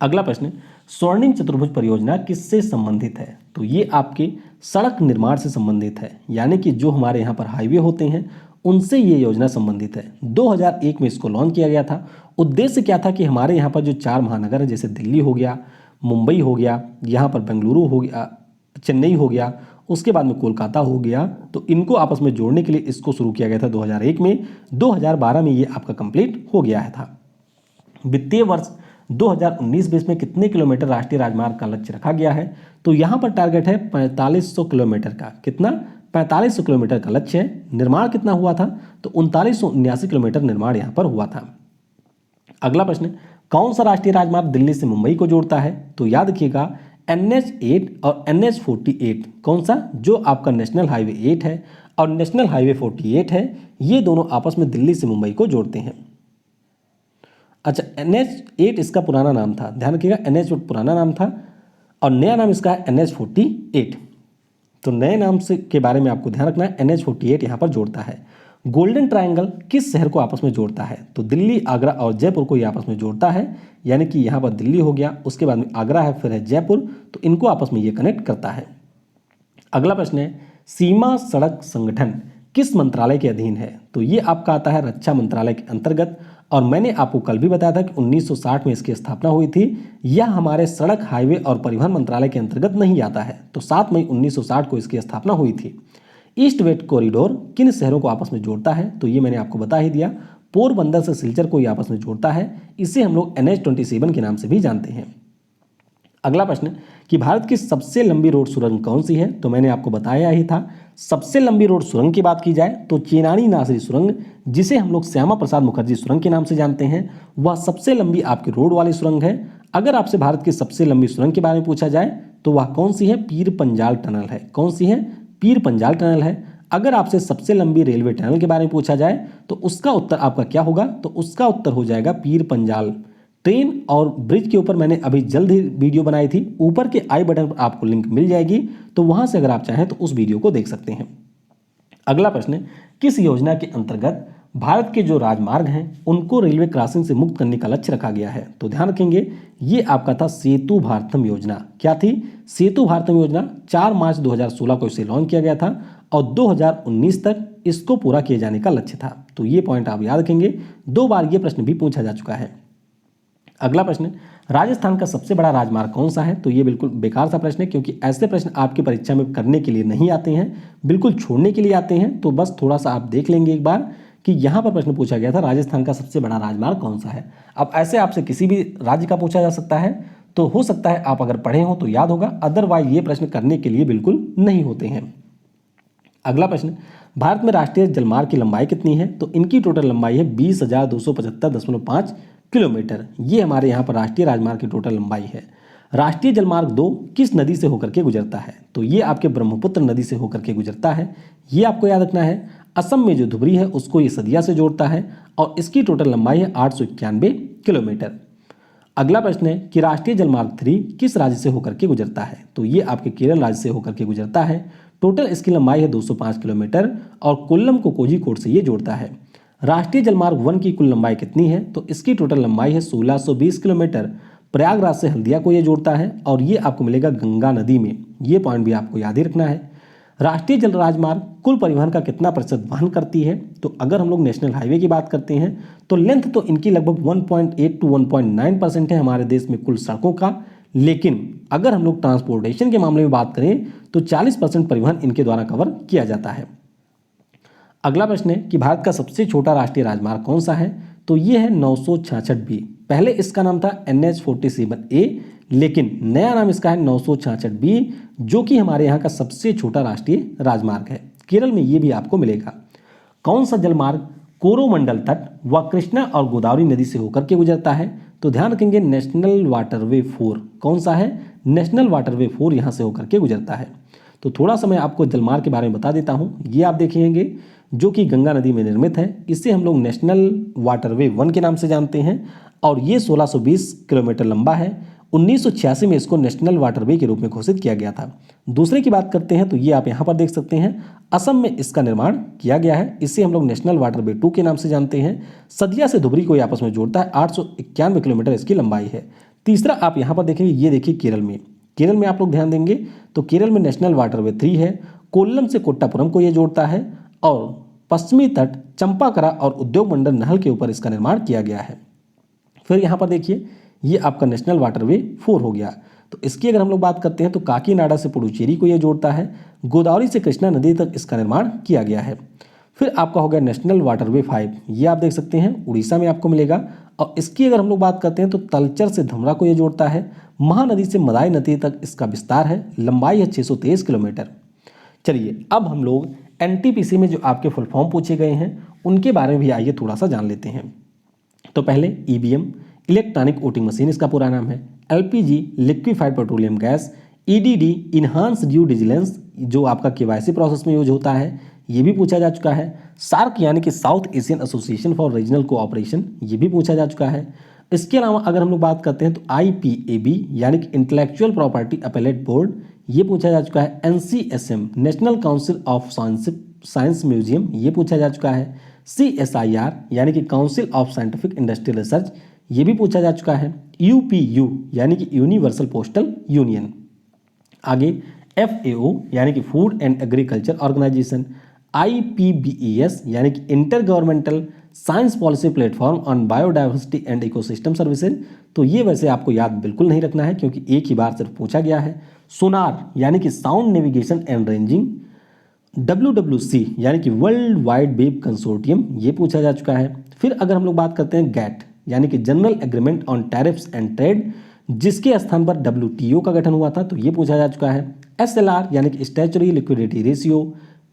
अगला प्रश्न, स्वर्णिम चतुर्भुज परियोजना किससे संबंधित है, तो ये आपके सड़क निर्माण से संबंधित है, यानी कि जो हमारे यहाँ पर हाईवे होते हैं उनसे ये योजना संबंधित है। 2001 में इसको लॉन्च किया गया था। उद्देश्य क्या था कि हमारे यहाँ पर जो 4 महानगर है जैसे दिल्ली हो गया, मुंबई हो गया, यहाँ पर बेंगलुरु हो गया, चेन्नई हो गया, उसके बाद में कोलकाता हो गया, तो इनको आपस में जोड़ने के लिए इसको शुरू किया गया था 2001 में। 2012 में ये आपका कंप्लीट हो गया है था। वित्तीय वर्ष 2019-20 में कितने किलोमीटर राष्ट्रीय राजमार्ग का लक्ष्य रखा गया है, तो यहाँ पर टारगेट है 4500 किलोमीटर का। कितना, 4500 किलोमीटर का लक्ष्य है। निर्माण कितना हुआ था, तो 3979 किलोमीटर निर्माण यहाँ पर हुआ था। अगला प्रश्न, कौन सा राष्ट्रीय राजमार्ग दिल्ली से मुंबई को जोड़ता है, तो याद रखिएगा NH8 और NH48। कौन सा, जो आपका नेशनल हाईवे 8 है और नेशनल हाईवे 48 है, ये दोनों आपस में दिल्ली से मुंबई को जोड़ते हैं। अच्छा, NH8 इसका पुराना नाम था, ध्यान रखिएगा NH8 पुराना नाम था और नया नाम इसका है NH48। तो नए नाम से के बारे में आपको ध्यान रखना है। NH48 यहाँ पर जोड़ता है। गोल्डन ट्रायंगल किस शहर को आपस में जोड़ता है, तो दिल्ली, आगरा और जयपुर को ये आपस में जोड़ता है, यानी कि यहाँ पर दिल्ली हो गया, उसके बाद में आगरा है, फिर है जयपुर, तो इनको आपस में ये कनेक्ट करता है। अगला प्रश्न है, सीमा सड़क संगठन किस मंत्रालय के अधीन है, तो ये आपका आता है रक्षा मंत्रालय के अंतर्गत। और मैंने आपको कल भी बताया था कि 1960 में इसकी स्थापना हुई थी। यह हमारे सड़क, हाईवे और परिवहन मंत्रालय के अंतर्गत नहीं आता है। तो 7 मई 1960 को इसकी स्थापना हुई थी। ईस्ट वेस्ट कॉरिडोर किन शहरों को आपस में जोड़ता है, तो ये मैंने आपको बता ही दिया, पोरबंदर से सिलचर को ये आपस में जोड़ता है। इसे हम लोग NH27 के नाम से भी जानते हैं। अगला प्रश्न कि भारत की सबसे लंबी रोड सुरंग कौन सी है, तो मैंने आपको बताया ही था। सबसे लंबी रोड सुरंग की बात की जाए तो चेनानी नासरी सुरंग, जिसे हम लोग श्यामा प्रसाद मुखर्जी सुरंग के नाम से जानते हैं, वह सबसे लंबी आपकी रोड वाली सुरंग है। अगर आपसे भारत की सबसे लंबी सुरंग के बारे में पूछा जाए तो वह कौन सी है, पीर पंजाल टनल है। कौन सी है, पीर पंजाल टनल है। अगर आपसे सबसे लंबी रेलवे टनल के बारे में पूछा जाए तो उसका उत्तर आपका क्या होगा, तो उसका उत्तर हो जाएगा पीर पंजाल। ट्रेन और ब्रिज के ऊपर मैंने अभी जल्द ही वीडियो बनाई थी, ऊपर के आई बटन पर आपको लिंक मिल जाएगी, तो वहां से अगर आप चाहें तो उस वीडियो को देख सकते हैं। अगला प्रश्न, किस योजना के अंतर्गत भारत के जो राजमार्ग हैं उनको रेलवे क्रॉसिंग से मुक्त करने का लक्ष्य रखा गया है, तो ध्यान रखेंगे ये आपका था सेतु भारतम योजना। क्या थी, सेतु भारतम योजना। 4 मार्च 2016 को इसे लॉन्च किया गया था और 2019 तक इसको पूरा किए जाने का लक्ष्य था। तो ये पॉइंट आप याद रखेंगे, 2 बार ये प्रश्न भी पूछा जा चुका है। अगला प्रश्न, राजस्थान का सबसे बड़ा राजमार्ग कौन सा है, तो ये बिल्कुल बेकार सा प्रश्न है, क्योंकि ऐसे प्रश्न आपकी परीक्षा में करने के लिए नहीं आते हैं, बिल्कुल छोड़ने के लिए आते हैं। तो बस थोड़ा सा आप देख लेंगे एक बार कि यहाँ पर प्रश्न पूछा गया था राजस्थान का सबसे बड़ा राजमार्ग कौन सा है। अब ऐसे आपसे किसी भी राज्य का पूछा जा सकता है, तो हो सकता है आप अगर पढ़े हो तो याद होगा, अदरवाइज ये प्रश्न करने के लिए बिल्कुल नहीं होते हैं। अगला प्रश्न, भारत में राष्ट्रीय जलमार्ग की लंबाई कितनी है, तो इनकी टोटल लंबाई है 20,275.5 किलोमीटर। ये हमारे यहाँ पर राष्ट्रीय राजमार्ग की टोटल लंबाई है। राष्ट्रीय जलमार्ग 2 किस नदी से होकर के गुजरता है, तो ये आपके ब्रह्मपुत्र नदी से होकर के गुजरता है। ये आपको याद रखना है। असम में जो धुबरी है उसको ये सदिया से जोड़ता है और इसकी टोटल लंबाई है 891 किलोमीटर। अगला प्रश्न है कि राष्ट्रीय जलमार्ग 3 किस राज्य से होकर के गुजरता है, तो ये आपके केरल राज्य से होकर के गुजरता है। टोटल इसकी लंबाई है 205 किलोमीटर और कोल्लम को कोझिकोड से ये जोड़ता है। राष्ट्रीय जलमार्ग 1 की कुल लंबाई कितनी है? तो इसकी टोटल लंबाई है 1620 किलोमीटर। प्रयागराज से हल्दिया को ये जोड़ता है और ये आपको मिलेगा गंगा नदी में। ये पॉइंट भी आपको याद ही रखना है। राष्ट्रीय जल राजमार्ग कुल परिवहन का कितना प्रतिशत वहन करती है? तो अगर हम लोग नेशनल हाईवे की बात करते हैं तो लेंथ तो इनकी लगभग 1.8 टू 1.9% है हमारे देश में कुल सड़कों का, लेकिन अगर हम लोग ट्रांसपोर्टेशन के मामले में बात करें तो 40% परिवहन इनके द्वारा कवर किया जाता है। अगला प्रश्न है कि भारत का सबसे छोटा राष्ट्रीय राजमार्ग कौन सा है? तो ये है 966B। पहले इसका नाम था NH47A, लेकिन नया नाम इसका है 966B, जो कि हमारे यहाँ का सबसे छोटा राष्ट्रीय राजमार्ग है। केरल में ये भी आपको मिलेगा। कौन सा जलमार्ग कोरोमंडल तट व कृष्णा और गोदावरी नदी से होकर के गुजरता है? तो ध्यान रखेंगे नेशनल वाटरवे 4। कौन सा है? नेशनल वाटरवे 4 यहाँ से होकर के गुजरता है। तो थोड़ा सा मैं आपको जलमार्ग के बारे में बता देता हूँ। ये आप देखेंगे जो कि गंगा नदी में निर्मित है, इसे हम लोग नेशनल वाटरवे 1 के नाम से जानते हैं और ये 1620 किलोमीटर लंबा है। 1986 में इसको नेशनल वाटरवे के रूप में घोषित किया गया था। दूसरे की बात करते हैं तो ये आप यहाँ पर देख सकते हैं, असम में इसका निर्माण किया गया है। इसे हम लोग नेशनल वाटरवे 2 के नाम से जानते हैं। सदिया से धुबरी को आपस में जोड़ता है। 891 किलोमीटर इसकी लंबाई है। तीसरा आप यहाँ पर देखेंगे, ये देखिए केरल में आप लोग ध्यान देंगे तो केरल में नेशनल वाटरवे 3 है। कोल्लम से कोट्टापुरम को ये जोड़ता है और पश्चिमी तट चंपाकरा और उद्योग मंडल नहल के ऊपर इसका निर्माण किया गया है। फिर यहाँ पर देखिए, ये आपका नेशनल वाटरवे 4 हो गया। तो इसकी अगर हम लोग बात करते हैं तो काकीनाडा से पुडुचेरी को ये जोड़ता है। गोदावरी से कृष्णा नदी तक इसका निर्माण किया गया है। फिर आपका हो गया नेशनल वाटरवे 5। ये आप देख सकते हैं उड़ीसा में आपको मिलेगा। और इसकी अगर हम लोग बात करते हैं तो तलचर से धमरा को ये जोड़ता है। महानदी से मदाई नदी तक इसका विस्तार है। लंबाई है 623 किलोमीटर। चलिए अब हम लोग NTPC में जो आपके फुल फॉर्म पूछे गए हैं उनके बारे में भी आइए थोड़ा सा जान लेते हैं। तो पहले EVM इलेक्ट्रॉनिक वोटिंग मशीन इसका पूरा नाम है। LPG liquefied petroleum gas. EDD enhance due diligence जो आपका KYC प्रोसेस में यूज होता है, ये भी पूछा जा चुका है। सार्क यानी कि south Asian association for regional cooperation, ये भी पूछा जा चुका है। इसके अलावा अगर हम लोग बात करते हैं तो IPAB यानी कि इंटेलेक्चुअल प्रॉपर्टी अपीलेट बोर्ड, ये पूछा जा चुका है। NCSM national council of science museum, ये पूछा जा चुका है। CSIR यानी कि council of scientific industrial research, ये भी पूछा जा चुका है। UPU यानी कि यूनिवर्सल पोस्टल यूनियन। आगे FAO यानी कि food and agriculture organisation. IPBES यानी कि inter governmental science policy platform on biodiversity and ecosystem services. तो ये वैसे आपको याद बिल्कुल नहीं रखना है क्योंकि एक ही बार सिर्फ पूछा गया है। सोनार यानी कि sound navigation and ranging. WWC यानी कि वर्ल्ड वाइड वेब कंसोर्टियम, ये पूछा जा चुका है। फिर अगर हम लोग बात करते हैं GATT यानी कि general agreement on tariffs and trade, जिसके स्थान पर WTO का गठन हुआ था, तो ये पूछा जा चुका है। SLR यानी कि statutory liquidity ratio.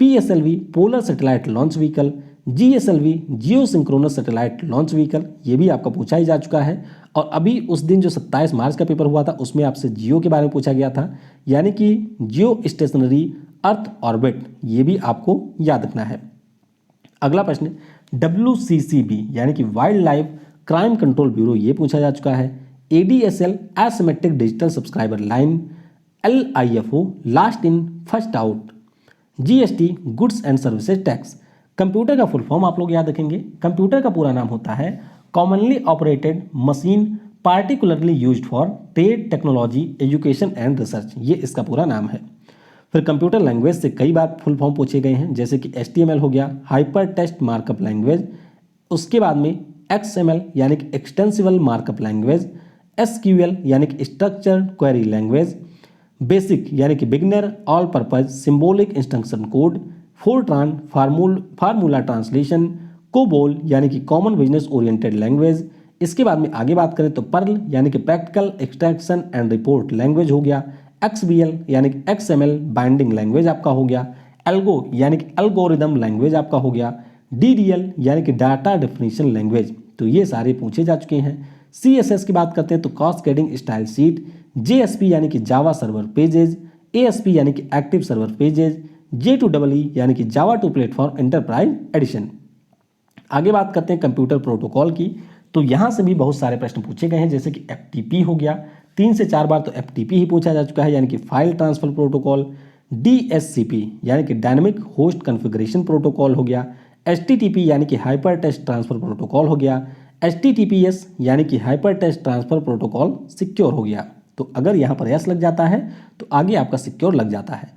PSLV polar satellite launch vehicle. GSLV जियो सिंक्रोनस सैटेलाइट लॉन्च व्हीकल, ये भी आपका पूछा ही जा चुका है। और अभी उस दिन जो 27 मार्च का पेपर हुआ था उसमें आपसे जियो के बारे में पूछा गया था, यानी कि जियो स्टेशनरी अर्थ ऑर्बिट, ये भी आपको याद रखना है। अगला प्रश्न WCCB यानी कि wild life crime control bureau, ये पूछा जा चुका है। ADSL asymmetric digital subscriber line. LIFO last in first out. GST goods and services tax. Computer का फुल फॉर्म आप लोग याद रखेंगे। कंप्यूटर का पूरा नाम होता है commonly operated machine particularly used for trade, technology, education and research, ये इसका पूरा नाम है। फिर कंप्यूटर लैंग्वेज से कई बार फुल फॉर्म पूछे गए हैं, जैसे कि HTML हो गया, हाइपर टेक्स्ट मार्कअप लैंग्वेज। उसके बाद में XML यानी कि एक्सटेंसिबल मार्कअप लैंग्वेज। SQL यानी कि स्ट्रक्चर्ड क्वेरी लैंग्वेज। बेसिक यानी कि beginner all purpose symbolic instruction code. Fortran formula translation. COBOL यानी कि कॉमन बिजनेस ओरिएंटेड लैंग्वेज। इसके बाद में आगे बात करें तो पर्ल यानी कि practical extraction and report language हो गया। XBL यानी कि XML बाइंडिंग लैंग्वेज आपका हो गया। एल्गो यानी कि एल्गोरिदम लैंग्वेज आपका हो गया। DDL यानी कि डाटा डेफिनेशन लैंग्वेज, तो ये सारे पूछे जा चुके हैं। CSS की बात करते हैं तो कास्केडिंग स्टाइल शीट। JSP यानी कि जावा सर्वर पेजेज। ASP यानी कि एक्टिव सर्वर पेजेज। J2EE यानी कि जावा टू प्लेटफॉर्म एंटरप्राइज एडिशन। आगे बात करते हैं कंप्यूटर प्रोटोकॉल की, तो यहाँ से भी बहुत सारे प्रश्न पूछे गए हैं, जैसे कि FTP हो गया, 3 से 4 बार तो FTP ही पूछा जा चुका है, यानी कि फाइल ट्रांसफर प्रोटोकॉल। DSCP यानी कि डायनेमिक होस्ट कॉन्फ़िगरेशन प्रोटोकॉल हो गया। HTTP यानी कि हाइपर टेक्स्ट ट्रांसफ़र प्रोटोकॉल हो गया, HTTPS यानी कि hyper text transfer protocol secure हो गया। तो अगर यहाँ पर एस लग जाता है तो आगे आपका सिक्योर लग जाता है।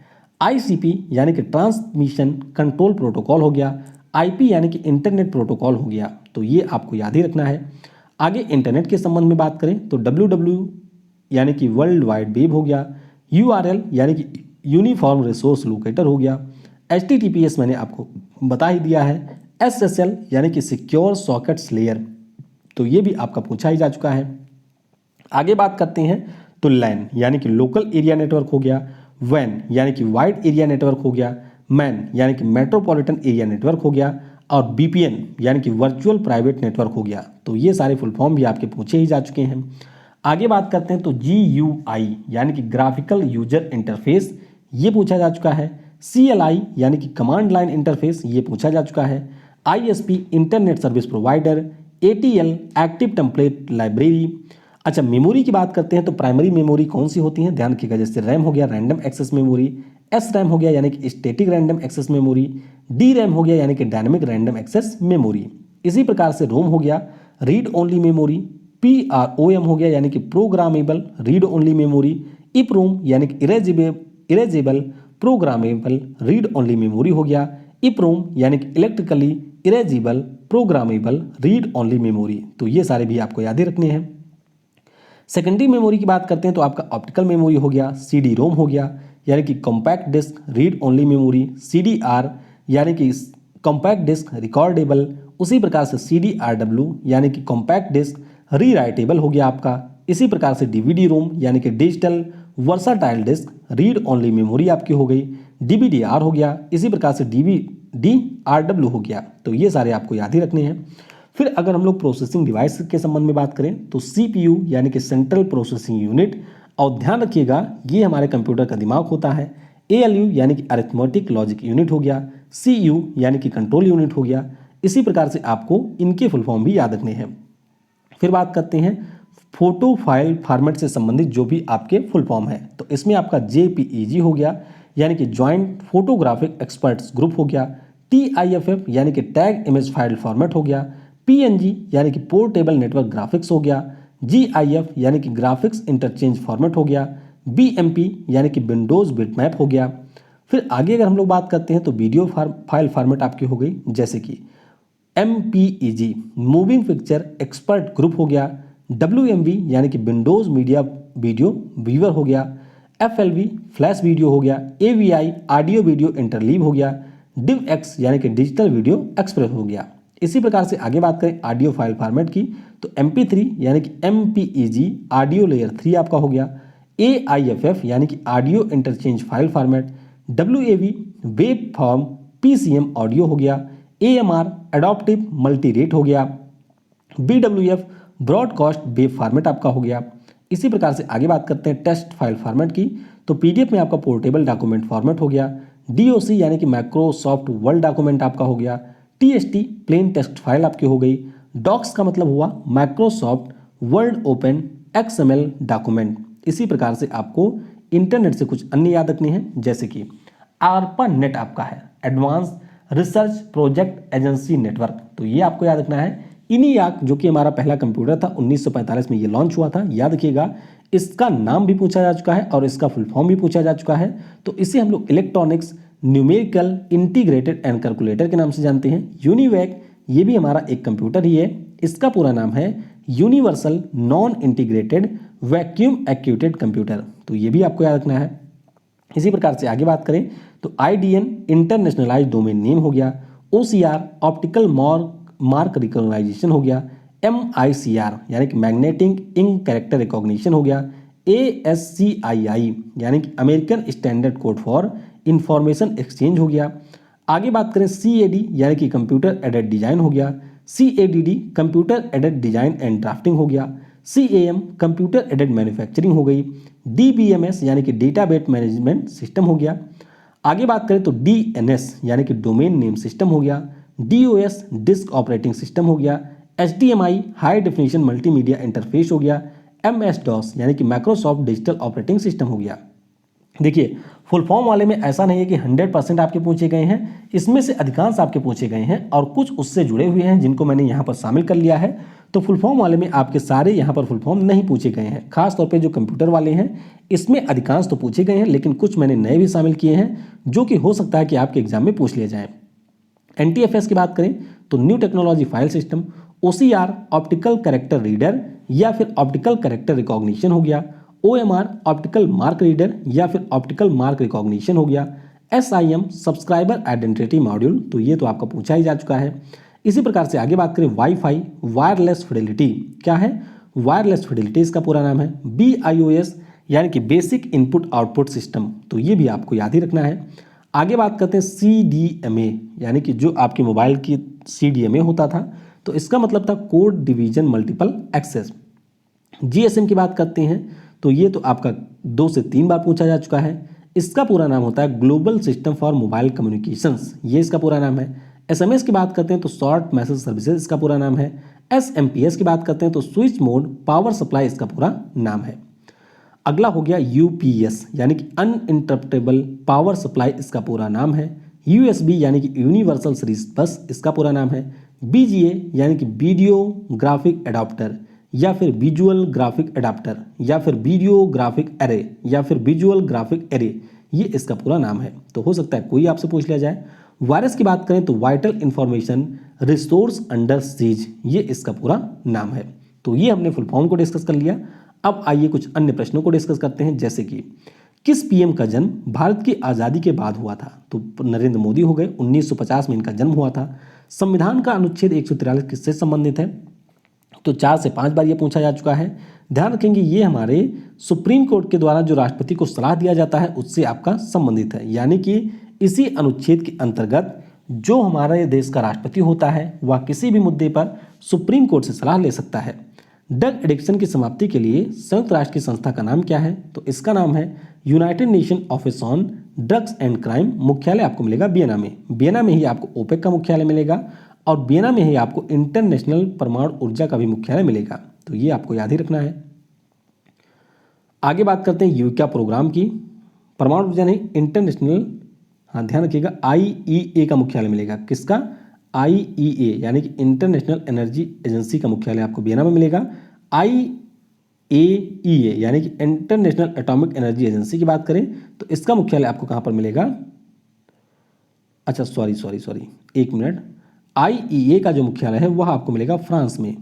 ICP यानी कि ट्रांसमिशन कंट्रोल प्रोटोकॉल हो गया, IP यानी कि इंटरनेट प्रोटोकॉल हो गया। तो ये आपको याद ही रखना है। आगे इंटरनेट के संबंध में बात करें तो WW यानी कि वर्ल्ड वाइड वेब हो गया, URL यानी कि यूनिफॉर्म रिसोर्स लोकेटर हो गया, HTTPS मैंने आपको बता ही दिया है, SSL यानी कि सिक्योर सॉकेट्स लेयर, तो ये भी आपका पूछा ही जा चुका है। आगे बात करते हैं तो LAN यानी कि लोकल एरिया नेटवर्क हो गया, WAN यानी कि वाइड एरिया नेटवर्क हो गया, MAN यानी कि मेट्रोपॉलिटन एरिया नेटवर्क हो गया, और VPN यानी कि वर्चुअल प्राइवेट नेटवर्क हो गया। तो ये सारे फुल फॉर्म भी आपके पूछे ही जा चुके हैं। आगे बात करते हैं तो GUI यानी कि ग्राफिकल यूजर इंटरफेस, ये पूछा जा चुका है। CLI यानी कि कमांड लाइन इंटरफेस, ये पूछा जा चुका है। ISP internet service provider, ATL active template library. अच्छा, मेमोरी की बात करते हैं तो प्राइमरी मेमोरी कौन सी होती है, ध्यान रखिएगा। जैसे रैम हो गया रैंडम एक्सेस मेमोरी, SRAM हो गया यानी कि static random access memory, DRAM हो गया यानी कि डायनेमिक रैंडम एक्सेस मेमोरी। इसी प्रकार से रोम हो गया रीड ओनली मेमोरी, PROM हो गया यानी कि programmable read only memory, EPROM यानी कि erasable programmable read only memory हो गया, EPROM यानी कि electrically erasable programmable read only memory. तो ये सारे भी आपको याद ही रखने हैं। सेकेंडरी मेमोरी की बात करते हैं तो आपका ऑप्टिकल मेमोरी हो गया, CD-ROM हो गया यानी कि compact disc read only memory, CDR यानी कि कॉम्पैक्ट डिस्क रिकॉर्डेबल, उसी प्रकार से CDRW यानी कि कॉम्पैक्ट डिस्क रीराइटेबल हो गया आपका। इसी प्रकार से DVD-ROM यानी कि digital versatile disc read only memory आपकी हो गई, DVDR हो गया, इसी प्रकार से DRW हो गया। तो ये सारे आपको याद ही रखने हैं। फिर अगर हम लोग प्रोसेसिंग डिवाइस के संबंध में बात करें तो CPU यानी कि सेंट्रल प्रोसेसिंग यूनिट, और ध्यान रखिएगा ये हमारे कंप्यूटर का दिमाग होता है। ALU यानी कि अरिथमेटिक लॉजिक यूनिट हो गया, CU यानी कि कंट्रोल यूनिट हो गया। इसी प्रकार से आपको इनके फुल फॉर्म भी याद रखने हैं। फिर बात करते हैं फोटो फाइल फॉर्मेट से संबंधित जो भी आपके फुल फॉर्म है, तो इसमें आपका JPEG हो गया यानी कि जॉइंट फोटोग्राफिक एक्सपर्ट्स ग्रुप हो गया, TIFF यानी कि टैग इमेज फाइल फॉर्मेट हो गया, PNG यानी कि पोर्टेबल नेटवर्क ग्राफिक्स हो गया, GIF यानी कि ग्राफिक्स इंटरचेंज फॉर्मेट हो गया, BMP यानी कि विंडोज बिटमैप हो गया। फिर आगे अगर हम लोग बात करते हैं तो वीडियो फाइल फॉर्मेट आपकी हो गई, जैसे कि MPEG moving picture expert group हो गया, WMV यानी कि विंडोज मीडिया वीडियो व्यूअर हो गया, FLV फ्लैश वीडियो हो गया, AVI ऑडियो वीडियो इंटरलीव हो गया, DivX यानी कि डिजिटल वीडियो एक्सप्रेस हो गया। इसी प्रकार से आगे बात करें ऑडियो फाइल फॉर्मेट की तो MP3 यानी कि MPEG ऑडियो लेयर 3 आपका हो गया, AIFF यानी कि audio interchange file format, WAV web form PCM audio हो गया, AMR एडॉप्टिव मल्टी रेट हो गया, BWF ब्रॉडकास्ट वेब फॉर्मेट आपका हो गया। इसी प्रकार से आगे बात करते हैं टेक्स्ट फाइल फॉर्मेट की तो PDF में आपका पोर्टेबल डॉक्यूमेंट फॉर्मेट हो गया, DOC यानी कि माइक्रोसॉफ्ट वर्ड डॉक्यूमेंट आपका हो गया, TXT प्लेन टेक्स्ट फाइल आपकी हो गई, डॉक्स का मतलब हुआ Microsoft word open XML document. इसी प्रकार से आपको इंटरनेट से कुछ अन्य याद रखने हैं, जैसे कि ARPANET आपका है advance research project agency network, तो ये आपको याद रखना है। ENIAC जो कि हमारा पहला कंप्यूटर था 1945 में ये लॉन्च हुआ था, याद रखिएगा। इसका नाम भी पूछा जा चुका है और इसका फुल फॉर्म भी पूछा जा चुका है। तो इसे हम लोग electronics numerical integrated and calculator के नाम से जानते हैं। UNIVAC ये भी हमारा एक कंप्यूटर ही है, इसका पूरा नाम है universal non integrated vacuum acquitted computer, तो ये भी आपको याद रखना है। इसी प्रकार से आगे बात करें तो IDN इंटरनेशनलाइज डोमेन नेम हो गया, OCR ऑप्टिकल मार्क रिकॉग्नाइजेशन हो गया, MICR यानी कि मैग्नेटिक इंक कैरेक्टर रिकॉग्निशन हो गया, ASCII यानी कि American standard code for information exchange हो गया। आगे बात करें CAD यानी कि कंप्यूटर एडेड डिजाइन हो गया, CADD computer aided design and drafting हो गया, CAM कंप्यूटर एडेड मैन्युफैक्चरिंग हो गई, DBMS यानी कि डेटाबेस मैनेजमेंट सिस्टम हो गया। आगे बात करें तो DNS यानी कि डोमेन नेम सिस्टम हो गया, DOS डिस्क ऑपरेटिंग सिस्टम हो गया, HDMI high definition multimedia interface हो गया, MS DOS यानी कि माइक्रोसॉफ्ट डिजिटल ऑपरेटिंग सिस्टम हो गया। देखिए फुल फॉर्म वाले में ऐसा नहीं है कि 100% आपके पूछे गए हैं, इसमें से अधिकांश आपके पूछे गए हैं और कुछ उससे जुड़े हुए हैं जिनको मैंने यहाँ पर शामिल कर लिया है। तो फुल फॉर्म वाले में आपके सारे यहाँ पर फुल फॉर्म नहीं पूछे गए हैं, खास तौर पे जो कंप्यूटर वाले हैं इसमें अधिकांश तो पूछे गए हैं, लेकिन कुछ मैंने नए भी शामिल किए हैं जो कि हो सकता है कि आपके एग्जाम में पूछ लिए जाएँ। NTFS की बात करें तो new technology file system, OCR optical character reader या फिर ऑप्टिकल कैरेक्टर रिकॉग्निशन हो गया, OMR ऑप्टिकल मार्क रीडर या फिर ऑप्टिकल मार्क रिकॉग्निशन हो गया, SIM सब्सक्राइबर आइडेंटिटी मॉड्यूल, तो ये तो आपका पूछा ही जा चुका है। इसी प्रकार से आगे बात करें वाईफाई वायरलेस फिडेलिटी, क्या है वायरलेस फिडेलिटी, इसका पूरा नाम है BIOS यानी कि बेसिक इनपुट आउटपुट सिस्टम, तो ये भी आपको याद ही रखना है। आगे बात करते हैं CDMA यानी कि जो आपके मोबाइल की CDMA होता था, तो इसका मतलब था code division multiple access. GSM की बात करते हैं तो ये तो आपका 2 से 3 बार पूछा जा चुका है, इसका पूरा नाम होता है global system for mobile communications, ये इसका पूरा नाम है। SMS की बात करते हैं तो शॉर्ट मैसेज सर्विसेज, इसका पूरा नाम है। SMPS की बात करते हैं तो स्विच मोड पावर सप्लाई, इसका पूरा नाम है। अगला हो गया UPS यानी कि अनइंटरप्टेबल पावर सप्लाई, इसका पूरा नाम है। USB यानी कि यूनिवर्सल सीरीज बस, इसका पूरा नाम है। BGA यानी कि वीडियो ग्राफिक एडाप्टर या फिर विजुअल ग्राफिक एडाप्टर या फिर वीडियो ग्राफिक एरे या फिर विजुअल ग्राफिक एरे, ये इसका पूरा नाम है। तो हो सकता है कोई आपसे पूछ लिया जाए। वायरस की बात करें तो vital information resource under seize, ये इसका पूरा नाम है। तो ये हमने फुल फॉर्म को डिस्कस कर लिया। अब आइए कुछ अन्य प्रश्नों को डिस्कस करते हैं, जैसे कि किस PM का जन्म भारत की आज़ादी के बाद हुआ था, तो नरेंद्र मोदी हो गए, 1950 में इनका जन्म हुआ था। संविधान का अनुच्छेद 143 किससे संबंधित है, तो 4 से 5 बार ये पूछा जा चुका है। ध्यान रखेंगे ये हमारे सुप्रीम कोर्ट के द्वारा जो राष्ट्रपति को सलाह दिया जाता है उससे आपका संबंधित है, यानी कि इसी अनुच्छेद के अंतर्गत जो हमारे देश का राष्ट्रपति होता है वह किसी भी मुद्दे पर सुप्रीम कोर्ट से सलाह ले सकता है। ड्रग एडिक्शन की समाप्ति के लिए संयुक्त राष्ट्र की संस्था का नाम क्या है, तो इसका नाम है United nation office on drugs and crime. मुख्यालय आपको मिलेगा वियना में, वियना में ही आपको ओपेक का मुख्यालय मिलेगा और वियना में ही आपको इंटरनेशनल परमाणु ऊर्जा का भी मुख्यालय मिलेगा, तो ये आपको याद ही रखना है। आगे बात करते हैं यूविका प्रोग्राम की, परमाणु ऊर्जा नहीं इंटरनेशनल, हाँ ध्यान रखिएगा IEA का मुख्यालय मिलेगा, किसका IEA यानी कि इंटरनेशनल एनर्जी एजेंसी का मुख्यालय आपको वियना में मिलेगा। IAEA यानी कि इंटरनेशनल एटॉमिक एनर्जी एजेंसी की बात करें तो इसका मुख्यालय आपको कहाँ पर मिलेगा, अच्छा सॉरी एक मिनट, IEA का जो मुख्यालय है वह आपको मिलेगा फ्रांस में।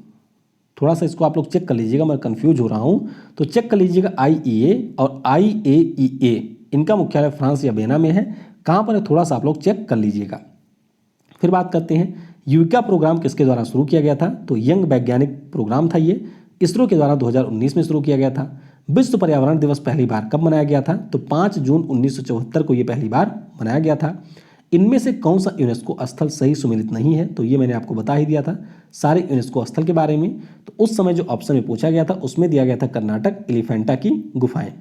थोड़ा सा इसको आप लोग चेक कर लीजिएगा, मैं कंफ्यूज हो रहा हूँ, तो चेक कर लीजिएगा IEA और IAEA इनका मुख्यालय फ्रांस या वियना में है, कहाँ पर है थोड़ा सा आप लोग चेक कर लीजिएगा। फिर बात करते हैं यूविका प्रोग्राम किसके द्वारा शुरू किया गया था, तो यंग वैज्ञानिक प्रोग्राम था, ये इसरो के द्वारा 2019 में शुरू किया गया था। विश्व पर्यावरण दिवस पहली बार कब मनाया गया था, तो 5 जून 1974 को ये पहली बार मनाया गया था। इनमें से कौन सा यूनेस्को स्थल सही सुमेलित नहीं है, तो ये मैंने आपको बता ही दिया था सारे यूनेस्को स्थल के बारे में। तो उस समय जो ऑप्शन में पूछा गया था उसमें दिया गया था कर्नाटक एलिफेंटा की गुफाएं।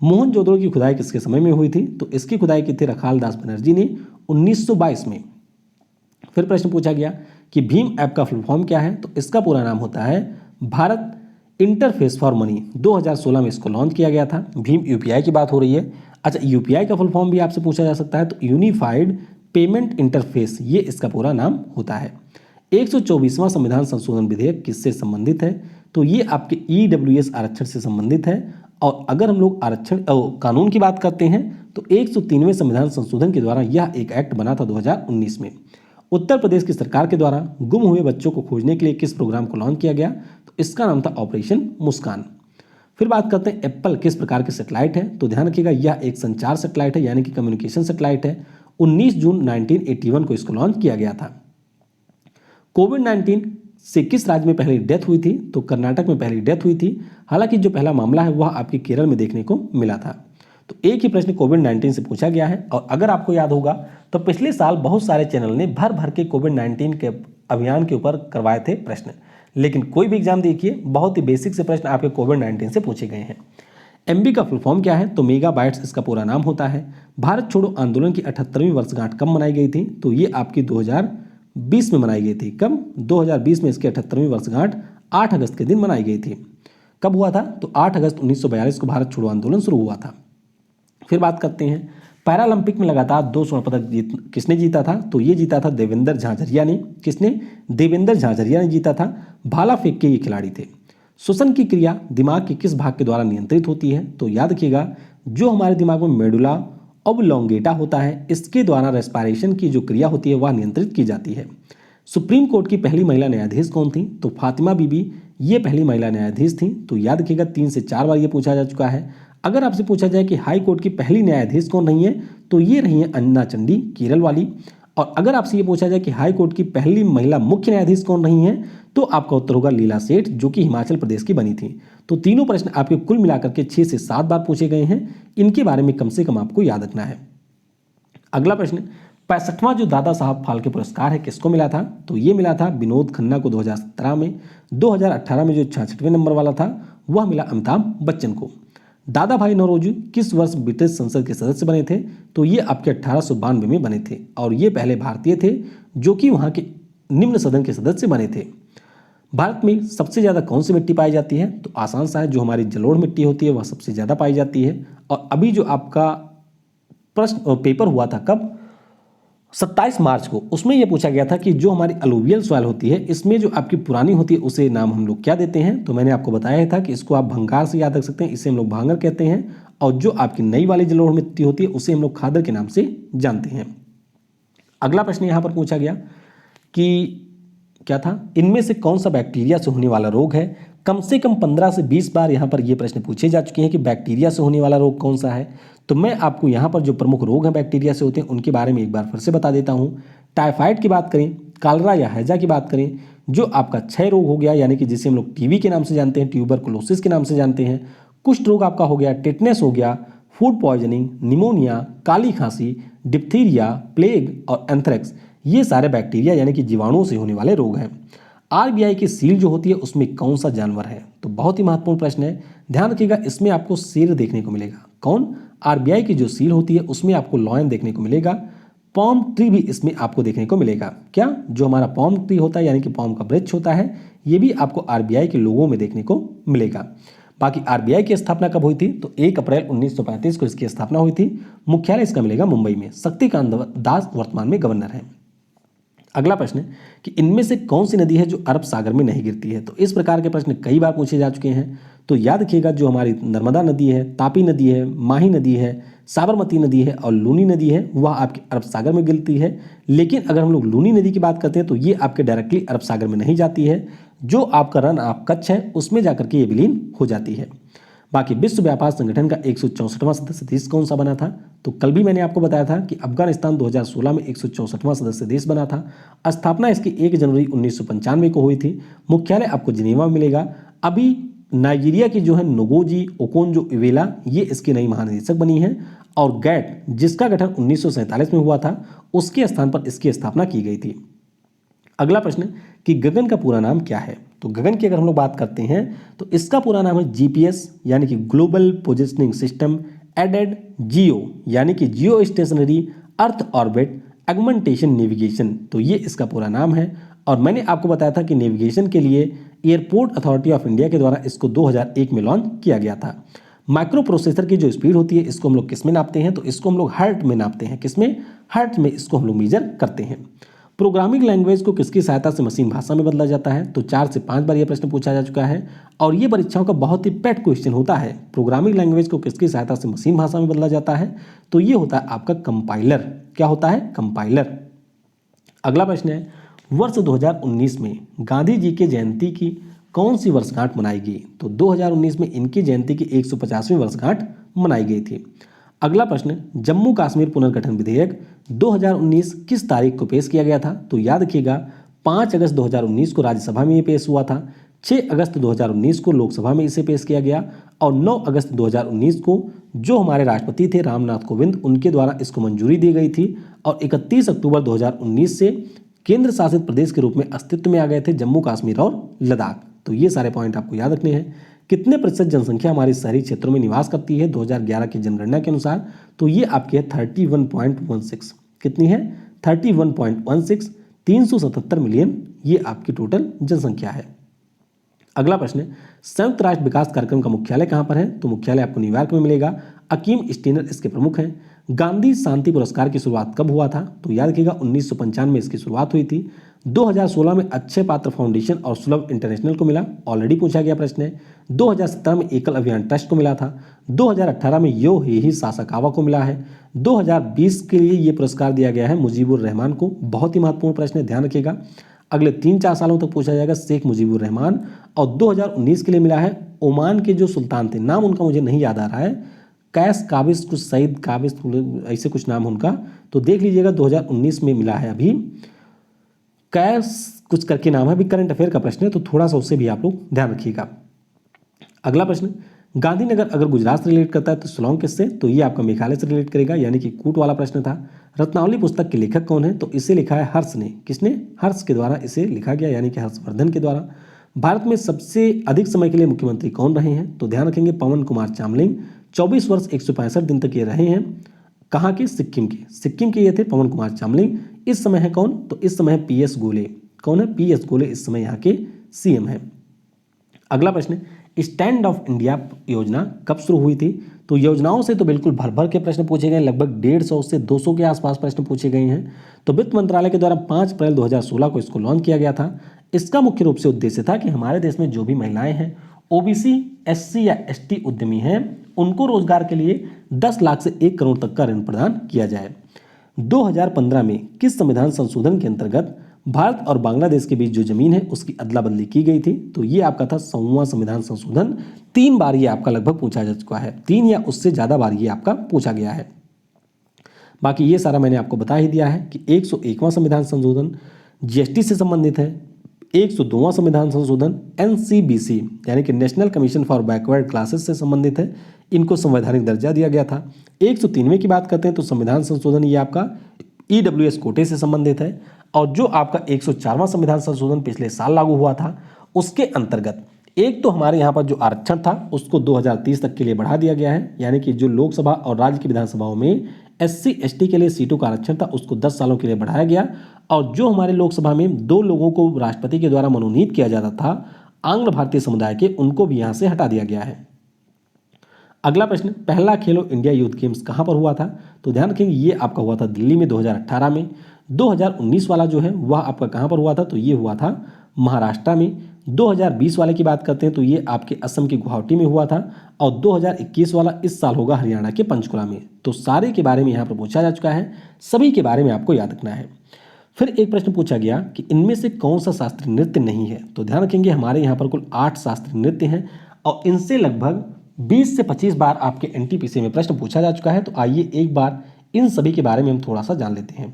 मोहनजोदड़ो की खुदाई किसके समय में हुई थी, तो इसकी खुदाई की थी रखाल दास बनर्जी ने 1922 में। फिर प्रश्न पूछा गया कि भीम ऐप का फुल फॉर्म क्या है, तो इसका पूरा नाम होता है भारत इंटरफेस फॉर मनी। 2016 में इसको लॉन्च किया गया था। भीम UPI की बात हो रही है। अच्छा UPI का फुल फॉर्म भी आपसे पूछा जा सकता है, तो यूनिफाइड पेमेंट इंटरफेस, ये इसका पूरा नाम होता है। 124वां संविधान संशोधन विधेयक किससे संबंधित है, तो ये आपके EWS आरक्षण से संबंधित है। और अगर हम लोग आरक्षण कानून की बात करते हैं तो 103वें संविधान संशोधन के द्वारा यह एक एक्ट बना था 2019 में। उत्तर प्रदेश की सरकार के द्वारा गुम हुए बच्चों को खोजने के लिए किस प्रोग्राम को लॉन्च किया गया, तो इसका नाम था ऑपरेशन मुस्कान। फिर बात करते हैं एप्पल किस प्रकार के सैटेलाइट है, तो ध्यान रखिएगा यह एक संचार सैटेलाइट है यानी कि कम्युनिकेशन सैटेलाइट है। 19 जून 1981 को इसको लॉन्च किया गया था। कोविड-19 से किस राज्य में पहली डेथ हुई थी, तो कर्नाटक में पहली डेथ हुई थी। हालांकि जो पहला मामला है वह आपके केरल में देखने को मिला था। तो एक ही प्रश्न कोविड-19 से पूछा गया है। और अगर आपको याद होगा तो पिछले साल बहुत सारे चैनल ने भर भर के कोविड-19 के अभियान के ऊपर करवाए थे प्रश्न, लेकिन कोई भी एग्जाम देखिए बहुत ही बेसिक से प्रश्न आपके कोविड-19 से पूछे गए हैं। MB का फुल फॉर्म क्या है, तो मेगाबाइट्स इसका पूरा नाम होता है। भारत छोड़ो आंदोलन की 78वीं वर्षगांठ कब मनाई गई थी, तो ये आपकी 2020 में मनाई गई थी। कब, 2020 में इसकी 78वीं वर्षगांठ 8 अगस्त के दिन मनाई गई थी। कब हुआ था, तो 8 अगस्त 1942 को भारत छोड़ो आंदोलन शुरू हुआ था। फिर बात करते हैं पैरालंपिक में लगातार 2 स्वर्ण पदक किसने जीता था? तो ये जीता था देवेंद्र झाझरिया ने। किसने? देवेंद्र झाझरिया ने जीता था। भाला फेंक के ये खिलाड़ी थे। श्वसन की क्रिया दिमाग के किस भाग के द्वारा नियंत्रित होती है? तो याद रखिएगा जो हमारे दिमाग में मेडुला ऑब्लोंगेटा होता है, इसके द्वारा रेस्पिरेशन की जो क्रिया होती है वह नियंत्रित की जाती है। सुप्रीम कोर्ट की पहली महिला न्यायाधीश कौन थी? तो फातिमा बीबी ये पहली महिला न्यायाधीश थी। तो याद रखिएगा 3 से 4 बार ये पूछा जा चुका है। अगर आपसे पूछा जाए कि हाई कोर्ट की पहली न्यायाधीश कौन रही है, तो ये रही है अन्ना चंडी केरल वाली। और अगर आपसे ये पूछा जाए कि हाई कोर्ट की पहली महिला मुख्य न्यायाधीश कौन रही है, तो आपका उत्तर होगा लीला सेठ, जो कि हिमाचल प्रदेश की बनी थी। तो तीनों प्रश्न आपके कुल मिलाकर के 6 से 7 बार पूछे गए हैं। इनके बारे में कम से कम आपको याद रखना है। अगला प्रश्न 65वां जो दादा साहब फाल्के पुरस्कार है किसको मिला था? तो ये मिला था विनोद खन्ना को 2017 में। 2018 में जो 66वें नंबर वाला था वह मिला अमिताभ बच्चन को। दादा भाई नौरोजी किस वर्ष ब्रिटिश संसद के सदस्य बने थे? तो ये आपके 1892 में बने थे और ये पहले भारतीय थे जो कि वहाँ के निम्न सदन के सदस्य बने थे। भारत में सबसे ज़्यादा कौन सी मिट्टी पाई जाती है? तो आसान सा है, जो हमारी जलोढ़ मिट्टी होती है वह सबसे ज़्यादा पाई जाती है। और अभी जो आपका प्रश्न पेपर हुआ था कब? 27 मार्च को, उसमें यह पूछा गया था कि जो हमारी अलुवियल सॉइल होती है इसमें जो आपकी पुरानी होती है उसे नाम हम लोग क्या देते हैं? तो मैंने आपको बताया था कि इसको आप भंगार से याद रख सकते हैं, इसे हम लोग भांगर कहते हैं। और जो आपकी नई वाली जलोढ़ मिट्टी होती है उसे हम लोग खादर के नाम से जानते हैं। अगला प्रश्न यहाँ पर पूछा गया कि क्या था? इनमें से कौन सा बैक्टीरिया से होने वाला रोग है? कम से कम 15 से 20 बार यहाँ पर ये प्रश्न पूछे जा चुके हैं कि बैक्टीरिया से होने वाला रोग कौन सा है। तो मैं आपको यहाँ पर जो प्रमुख रोग हैं बैक्टीरिया से होते हैं उनके बारे में एक बार फिर से बता देता हूँ। टाइफाइड की बात करें, कालरा या हैजा की बात करें, जो आपका क्षय रोग हो गया यानी कि जिसे हम लोग टीबी के नाम से जानते हैं, ट्यूबरकुलोसिस के नाम से जानते हैं, कुष्ठ रोग आपका हो गया, टिटनेस हो गया, फूड पॉइजनिंग, निमोनिया, काली खांसी, डिप्थीरिया, प्लेग और एंथ्रेक्स, ये सारे बैक्टीरिया यानी कि जीवाणुओं से होने वाले रोग हैं। आरबीआई की सील जो होती है उसमें कौन सा जानवर है? तो बहुत ही महत्वपूर्ण प्रश्न है, ध्यान रखिएगा। इसमें आपको शेर देखने को मिलेगा। कौन? आरबीआई की जो सील होती है उसमें आपको लॉयन देखने को मिलेगा। पॉम ट्री भी इसमें आपको देखने को मिलेगा। क्या? जो हमारा पॉम ट्री होता है यानी कि पॉम का वृक्ष होता है, ये भी आपको आरबीआई के लोगों में देखने को मिलेगा। बाकी आरबीआई की स्थापना कब हुई थी? तो 1 अप्रैल 1935 को इसकी स्थापना हुई थी। मुख्यालय इसका मिलेगा मुंबई में। शक्तिकांत दास वर्तमान में गवर्नर है। अगला प्रश्न कि इनमें से कौन सी नदी है जो अरब सागर में नहीं गिरती है? तो इस प्रकार के प्रश्न कई बार पूछे जा चुके हैं। तो याद रखिएगा जो हमारी नर्मदा नदी है, तापी नदी है, माही नदी है, साबरमती नदी है और लूनी नदी है, वह आपके अरब सागर में गिरती है। लेकिन अगर हम लोग लूनी नदी की बात करते हैं तो ये आपके डायरेक्टली अरब सागर में नहीं जाती है। जो आपका रन ऑफ कच्छ है उसमें जाकर के ये विलीन हो जाती है। बाकी विश्व व्यापार संगठन का 164वां सदस्य देश कौन सा बना था? तो कल भी मैंने आपको बताया था कि अफगानिस्तान 2016 में 164वां सदस्य देश बना था। स्थापना इसकी 1 जनवरी 1995 को हुई थी। मुख्यालय आपको जिनेवा में मिलेगा। अभी नाइजीरिया की जो है नोगोजी ओकोंजो इवेला, ये इसकी नई महानिदेशक बनी है। और गैट, जिसका गठन 1947 में हुआ था, उसके स्थान पर इसकी स्थापना की गई थी। अगला प्रश्न कि गगन का पूरा नाम क्या है? तो गगन की अगर हम लोग बात करते हैं तो इसका पूरा नाम है जीपीएस यानी कि global positioning system aided geo यानी कि geostationary earth orbit augmentation navigation. तो ये इसका पूरा नाम है। और मैंने आपको बताया था कि नेविगेशन के लिए एयरपोर्ट अथॉरिटी ऑफ इंडिया के द्वारा इसको 2001 में लॉन्च किया गया था। माइक्रो प्रोसेसर की जो स्पीड होती है इसको हम लोग किस में नापते हैं? तो इसको हम लोग हर्ट में नापते हैं। किसमें? हर्ट में इसको हम लोग मेजर करते हैं। प्रोग्रामिंग लैंग्वेज को किसकी सहायता से मशीन भाषा में बदला जाता है? तो 4 से 5 बार यह प्रश्न पूछा जा चुका है और ये परीक्षाओं का बहुत ही पेट क्वेश्चन होता है। प्रोग्रामिंग लैंग्वेज को किसकी सहायता से मशीन भाषा में बदला जाता है? तो ये होता है आपका कंपाइलर। क्या होता है? कंपाइलर। अगला प्रश्न है वर्ष 2019 में गांधी जी के जयंती की कौन सी वर्षगांठ मनाई गई? तो 2019 में इनकी जयंती की 150वीं वर्षगांठ मनाई गई थी। अगला प्रश्न जम्मू कश्मीर पुनर्गठन विधेयक 2019 किस तारीख को पेश किया गया था? तो याद रखिएगा 5 अगस्त 2019 को राज्यसभा में ये पेश हुआ था। 6 अगस्त 2019 को लोकसभा में इसे पेश किया गया और 9 अगस्त 2019 को जो हमारे राष्ट्रपति थे रामनाथ कोविंद, उनके द्वारा इसको मंजूरी दी गई थी। और 31 अक्टूबर 2019 से केंद्र शासित प्रदेश के रूप में अस्तित्व में आ गए थे जम्मू कश्मीर और लद्दाख। तो ये सारे पॉइंट आपको याद रखने हैं। कितने प्रतिशत जनसंख्या हमारे शहरी क्षेत्रों में निवास करती है 2011 की जनगणना के अनुसार? तो ये आपकी है 31.16। कितनी है? 31.16। 377 मिलियन ये आपकी टोटल जनसंख्या है। अगला प्रश्न है, संयुक्त राष्ट्र विकास कार्यक्रम का मुख्यालय कहाँ पर है? तो मुख्यालय आपको न्यूयॉर्क में मिलेगा। अकीम स्टीनर इसके प्रमुख हैं। गांधी शांति पुरस्कार की शुरुआत कब हुआ था? तो याद रखिएगा 1995 में इसकी शुरुआत हुई थी। 2016 में अक्षय पात्र फाउंडेशन और सुलभ इंटरनेशनल को मिला, ऑलरेडी पूछा गया प्रश्न है। 2017 में एकल अभियान ट्रस्ट को मिला था। 2018 में यो हेही सासाकावा को मिला है। 2020 के लिए ये पुरस्कार दिया गया है मुजीबुर रहमान को। बहुत ही महत्वपूर्ण प्रश्न है, ध्यान रखिएगा। अगले 3-4 सालों तक पूछा जाएगा शेख मुजीबुर रहमान। और 2019 के लिए मिला है ओमान के जो सुल्तान थे, नाम उनका मुझे नहीं याद आ रहा है, कैस काबिस कुछ, सईद काबिस, ऐसे कुछ नाम उनका, तो देख लीजिएगा 2019 में मिला है। अभी कैस कुछ करके नाम है, अभी करंट अफेयर का प्रश्न है तो थोड़ा सा उससे भी आप लोग ध्यान रखिएगा। अगला प्रश्न, गांधीनगर अगर गुजरात से रिलेट करता है तो शिलोंग किससे? तो ये आपका मेघालय से रिलेट करेगा, यानी कि कूट वाला प्रश्न था। रत्नावली पुस्तक के लेखक कौन है? तो इसे लिखा है हर्ष ने। किसने? हर्ष के द्वारा इसे लिखा गया, यानी कि हर्षवर्धन के द्वारा। भारत में सबसे अधिक समय के लिए मुख्यमंत्री कौन रहे हैं? तो ध्यान रखेंगे पवन कुमार चामलिंग। 24 वर्ष 165 दिन तक ये रहे हैं। कहाँ के? सिक्किम के। सिक्किम के ये थे पवन कुमार चामलिंग। इस समय है कौन? तो इस समय है पीएस गोले। कौन है? पीएस गोले इस समय यहाँ के सीएम है। अगला प्रश्न, स्टैंड ऑफ इंडिया योजना कब शुरू हुई थी? तो योजनाओं से तो बिल्कुल भर भर के प्रश्न पूछे गए, लगभग 150 से 200 के आसपास प्रश्न पूछे गए हैं। तो वित्त मंत्रालय के द्वारा 5 अप्रैल 2016 को इसको लॉन्च किया गया था। इसका मुख्य रूप से उद्देश्य था कि हमारे देश में जो भी महिलाएं हैं, ओबीसी, एससी या एसटी उद्यमी हैं, उनको रोजगार के लिए 10 लाख से 1 करोड़ तक का ऋण प्रदान किया जाए। 2015 में किस संविधान संशोधन के अंतर्गत भारत और बांग्लादेश के बीच जो जमीन है उसकी अदला बदली की गई थी? तो ये आपका था 100वां संविधान संशोधन। 3 बार ये आपका लगभग पूछा जा चुका है, 3 या उससे ज्यादा बार ये आपका पूछा गया है। बाकी ये सारा मैंने आपको बता ही दिया है कि 101वां संविधान संशोधन जीएसटी से संबंधित है। 102वां संविधान संशोधन एनसीबीसी यानी कि national commission for backward classes से संबंधित है, इनको संवैधानिक दर्जा दिया गया था। 103वें की बात करते हैं तो संविधान संशोधन ये आपका ईडब्ल्यूएस कोटे से संबंधित है। और जो आपका 104वां संविधान संशोधन पिछले साल लागू हुआ था, उसके अंतर्गत एक तो हमारे यहाँ पर जो आरक्षण था उसको 2030 तक के लिए बढ़ा दिया गया है, यानी कि जो लोकसभा और राज्य की विधानसभाओं में एससी एसटी के लिए सीटों का आरक्षण था उसको 10 सालों के लिए बढ़ाया गया। और जो हमारे लोकसभा में 2 लोगों को राष्ट्रपति के द्वारा मनोनीत किया जाता था आंग्ल भारतीय समुदाय के, उनको भी यहाँ से हटा दिया गया है। अगला प्रश्न, पहला खेलो इंडिया यूथ गेम्स कहाँ पर हुआ था? तो ध्यान रखेंगे ये आपका हुआ था दिल्ली में 2018 में। 2019 वाला जो है वह आपका कहाँ पर हुआ था? तो ये हुआ था महाराष्ट्र में। 2020 वाले की बात करते हैं तो ये आपके असम की गुवाहाटी में हुआ था। और 2021 वाला इस साल होगा हरियाणा के पंचकुला में। तो सारे के बारे में यहाँ पर पूछा जा चुका है, सभी के बारे में आपको याद रखना है। फिर एक प्रश्न पूछा गया कि इनमें से कौन सा शास्त्रीय नृत्य नहीं है? तो ध्यान रखेंगे हमारे यहाँ पर कुल 8 शास्त्रीय नृत्य हैं और इनसे लगभग 20 से 25 बार आपके एनटीपीसी में प्रश्न पूछा जा चुका है। तो आइए एक बार इन सभी के बारे में हम थोड़ा सा जान लेते हैं।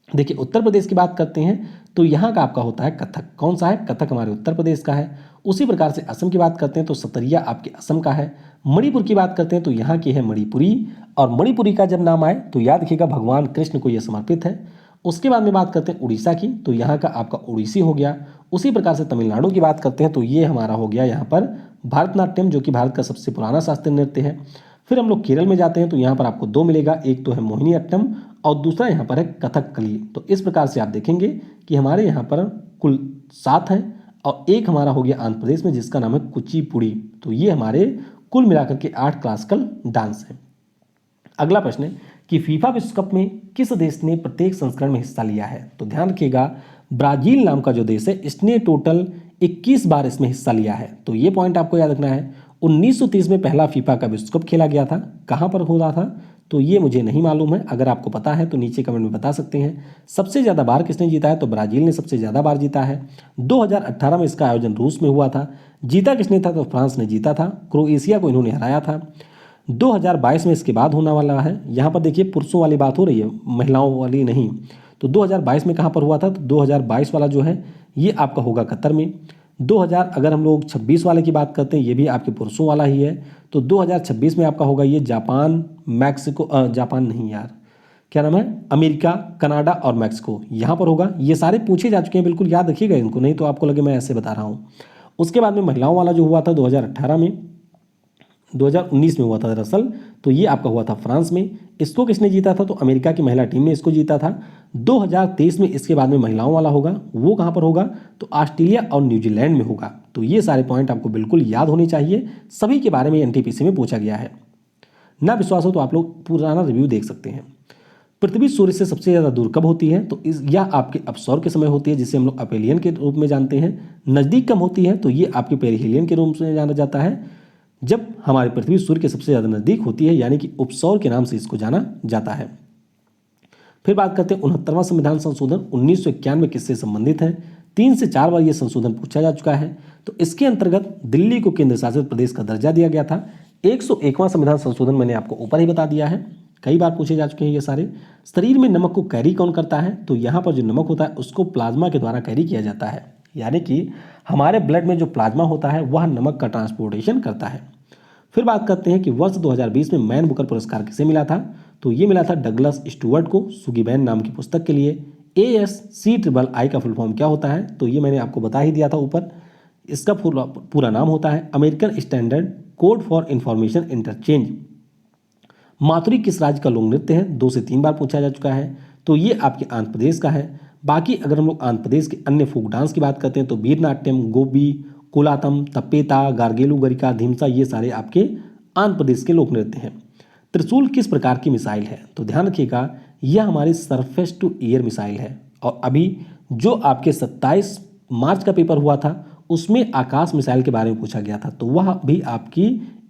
देखिए उत्तर प्रदेश की बात करते हैं तो यहाँ का आपका होता है कथक। कौन सा है? कथक हमारे उत्तर प्रदेश का है। उसी प्रकार से असम की बात करते हैं तो सतरिया आपके असम का है। मणिपुर की बात करते हैं तो यहाँ की है मणिपुरी। और मणिपुरी का जब नाम आए तो याद रखिएगा भगवान कृष्ण को यह समर्पित है। उसके बाद में बात करते हैं उड़ीसा की, तो यहाँ का आपका उड़ीसी हो गया। उसी प्रकार से तमिलनाडु की बात करते हैं तो ये हमारा हो गया यहाँ पर भरतनाट्यम, जो कि भारत का सबसे पुराना शास्त्रीय नृत्य है। फिर हम लोग केरल में जाते हैं तो यहाँ पर आपको 2 मिलेगा, एक तो है मोहिनीअट्टम और दूसरा यहाँ पर है कथकली। तो इस प्रकार से आप देखेंगे कि हमारे यहाँ पर कुल 7 हैं और एक हमारा हो गया आंध्र प्रदेश में जिसका नाम है कुचिपुड़ी। तो ये हमारे कुल मिलाकर के 8 क्लासिकल डांस है। अगला प्रश्न है कि फीफा विश्व कप में किस देश ने प्रत्येक संस्करण में हिस्सा लिया है? तो ध्यान रखिएगा ब्राजील नाम का जो देश है इसने टोटल 21 बार इसमें हिस्सा लिया है। तो ये पॉइंट आपको याद रखना है। 1930 में पहला फीफा का विश्व कप खेला गया था। कहाँ पर हो रहा था? तो ये मुझे नहीं मालूम है, अगर आपको पता है तो नीचे कमेंट में बता सकते हैं। सबसे ज़्यादा बार किसने जीता है? तो ब्राजील ने सबसे ज़्यादा बार जीता है। 2018 में इसका आयोजन रूस में हुआ था। जीता किसने था? तो फ्रांस ने जीता था। क्रोएशिया को इन्होंने हराया था। 2022 में इसके बाद होने वाला है। यहाँ पर देखिए पुरुषों वाली बात हो रही है, महिलाओं वाली नहीं। तो 2022 में कहाँ पर हुआ था? तो 2022 वाला जो है ये आपका होगा कतर में। 2000 अगर हम लोग 26 वाले की बात करते हैं ये भी आपके पुरुषों वाला ही है। तो 2026 में आपका होगा ये जापान, मैक्सिको, जापान नहीं यार, क्या नाम है, अमेरिका, कनाडा और मैक्सिको, यहाँ पर होगा। ये सारे पूछे जा चुके हैं, बिल्कुल याद रखिएगा इनको, नहीं तो आपको लगे मैं ऐसे बता रहा हूँ। उसके बाद में महिलाओं वाला जो हुआ था 2018 में, 2019 में हुआ था दरअसल। तो ये आपका हुआ था फ्रांस में। इसको किसने जीता था? तो अमेरिका की महिला टीम ने इसको जीता था। 2023 में इसके बाद में महिलाओं वाला होगा, वो कहाँ पर होगा? तो ऑस्ट्रेलिया और न्यूजीलैंड में होगा। तो ये सारे पॉइंट आपको बिल्कुल याद होने चाहिए, सभी के बारे में एनटीपीसी में पूछा गया है। ना विश्वास हो तो आप लोग पुराना रिव्यू देख सकते हैं। पृथ्वी सूर्य से सबसे ज़्यादा दूर कब होती है? तो यह आपके अपसौर के समय होती है, जिसे हम लोग अपेलियन के रूप में जानते हैं। नज़दीक कब होती है? तो ये आपके पेरिहेलियन के रूप में जाना जाता है, जब हमारी पृथ्वी सूर्य के सबसे ज़्यादा नज़दीक होती है, यानी कि उपसौर के नाम से इसको जाना जाता है। फिर बात करते हैं 69वां संविधान संशोधन 1991 में किससे संबंधित है? 3 से 4 बार यह संशोधन पूछा जा चुका है। तो इसके अंतर्गत दिल्ली को केंद्र शासित प्रदेश का दर्जा दिया गया था। 101वां संविधान संशोधन मैंने आपको ऊपर ही बता दिया है, कई बार पूछे जा चुके हैं ये सारे। शरीर में नमक को कैरी कौन करता है? तो यहाँ पर जो नमक होता है उसको प्लाज्मा के द्वारा कैरी किया जाता है, यानी कि हमारे ब्लड में जो प्लाज्मा होता है वह नमक का ट्रांसपोर्टेशन करता है। फिर बात करते हैं कि वर्ष 2020 में मैन बुकर पुरस्कार किसे मिला था? तो ये मिला था डगलस स्टुअर्ट को, सुगीबैन नाम की पुस्तक के लिए। ASCII का फुल फॉर्म क्या होता है? तो ये मैंने आपको बता ही दिया था ऊपर। इसका पूरा नाम होता है American standard code for information interchange. माथुरी किस राज्य का लोक नृत्य है? 2 से 3 बार पूछा जा चुका है। तो ये आपके आंध्र प्रदेश का है। बाकी अगर हम लोग आंध्र प्रदेश के अन्य फोक डांस की बात करते हैं तो वीरनाट्यम, गोबी, कोलातम, तप्पेता, गार्गेलू गरिका, धीमसा, ये सारे आपके आंध्र प्रदेश के लोक नृत्य हैं। त्रिशूल किस प्रकार की मिसाइल है? तो ध्यान रखिएगा, यह हमारी सरफेस टू एयर मिसाइल है। और अभी जो आपके 27 मार्च का पेपर हुआ था उसमें आकाश मिसाइल के बारे में पूछा गया था, तो वह भी आपकी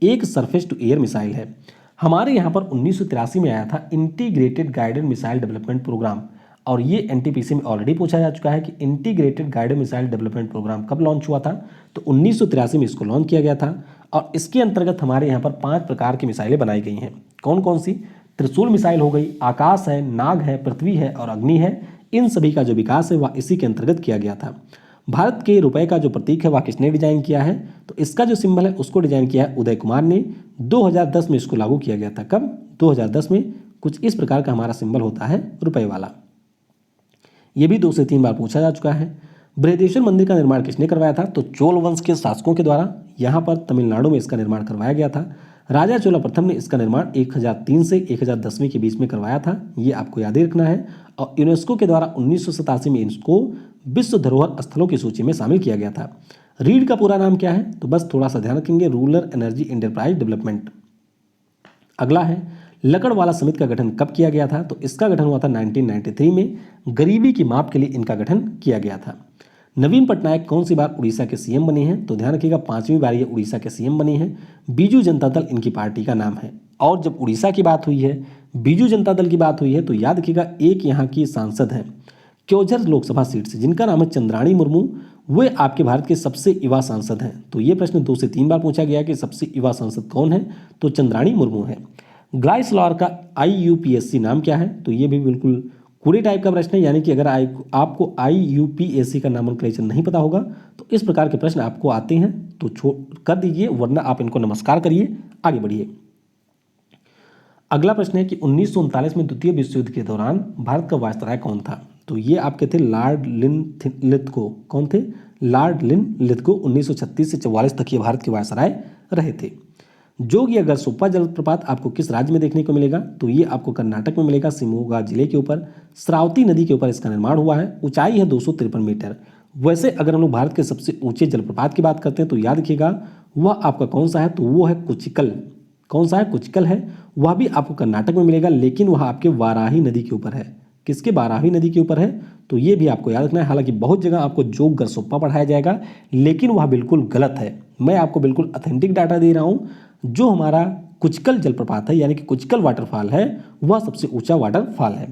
एक सरफेस टू एयर मिसाइल है। हमारे यहाँ पर 1983 में आया था integrated guided missile development programme, और ये एनटीपीसी में ऑलरेडी पूछा जा चुका है कि integrated guided missile development programme कब लॉन्च हुआ था? तो 1983 में इसको लॉन्च किया गया था। और इसके अंतर्गत हमारे यहाँ पर 5 प्रकार की मिसाइलें बनाई गई हैं। कौन कौन सी? त्रिशूल मिसाइल हो गई, आकाश है, नाग है, पृथ्वी है और अग्नि है। इन सभी का जो विकास है वह इसी के अंतर्गत किया गया था। भारत के रुपए का जो प्रतीक है वह किसने डिजाइन किया है? तो इसका जो सिंबल है उसको डिजाइन किया है उदय कुमार ने। 2010 में इसको लागू किया गया था। कब? 2010 में। कुछ इस प्रकार का हमारा सिंबल होता है रुपए वाला। ये भी 2 से 3 बार पूछा जा चुका है। बृहदेश्वर मंदिर का निर्माण किसने करवाया था? तो चोल वंश के शासकों के द्वारा। यहाँ पर तमिलनाडु में इसका निर्माण करवाया गया था। राजा चोला प्रथम ने इसका निर्माण 1003 से 1010 के बीच में करवाया था, ये आपको याद ही रखना है। और यूनेस्को के द्वारा 1987 में इसको विश्व धरोहर स्थलों की सूची में शामिल किया गया था। रीड का पूरा नाम क्या है? तो बस थोड़ा सा ध्यान रखेंगे, रूरल एनर्जी इंटरप्राइज डेवलपमेंट। अगला है लकड़वाला समिति का गठन कब किया गया था? तो इसका गठन हुआ था 1993 में। गरीबी की माप के लिए इनका गठन किया गया था। नवीन पटनायक कौन सी बार उड़ीसा के सीएम बने हैं? तो ध्यान रखिएगा 5वीं बार ये उड़ीसा के सीएम बने हैं। बीजू जनता दल इनकी पार्टी का नाम है। और जब उड़ीसा की बात हुई है, बीजू जनता दल की बात हुई है, तो याद रखिएगा एक यहाँ की सांसद हैं क्योंझर लोकसभा सीट से, जिनका नाम है चंद्राणी मुर्मू। वे आपके भारत के सबसे युवा सांसद हैं। तो ये प्रश्न 2 से 3 बार पूछा गया कि सबसे युवा सांसद कौन है? तो चंद्राणी मुर्मू है। ग्लाइसलॉर का IUPAC नाम क्या है? तो ये भी बिल्कुल कूड़े टाइप का प्रश्न है, यानी कि अगर आपको IUPAC का नामकरण नहीं पता होगा तो इस प्रकार के प्रश्न आपको आते हैं तो छोड़ कर दीजिए, वरना आप इनको नमस्कार करिए, आगे बढ़िए। अगला प्रश्न है कि 1939 में द्वितीय विश्व युद्ध के दौरान भारत का वायसराय कौन था? तो ये आपके थे लॉर्ड लिनलिथगो। कौन थे? Lord Linlithgow. 1936 से 44 तक ये भारत के वायसराय रहे थे। जोग या गरसोप्पा जलप्रपात आपको किस राज्य में देखने को मिलेगा? तो ये आपको कर्नाटक में मिलेगा, शिमोगा जिले के ऊपर, श्रावती नदी के ऊपर इसका निर्माण हुआ है। ऊंचाई है 253 मीटर। वैसे अगर हम लोग भारत के सबसे ऊंचे जलप्रपात की बात करते हैं तो याद रखिएगा वह आपका कौन सा है? तो वो है कुचिकल। कौन सा है? कुचिकल है। वह भी आपको कर्नाटक में मिलेगा, लेकिन वह आपके वाराही नदी के ऊपर है। किसके? वाराही नदी के ऊपर है। तो ये भी आपको याद रखना है। हालांकि बहुत जगह आपको जोग गरसोप्पा पढ़ाया जाएगा, लेकिन वह बिल्कुल गलत है। मैं आपको बिल्कुल ऑथेंटिक डाटा दे रहा हूँ। जो हमारा कुचिकल जलप्रपात है, यानी कि कुचिकल वाटरफॉल है, वह सबसे ऊंचा वाटरफॉल है।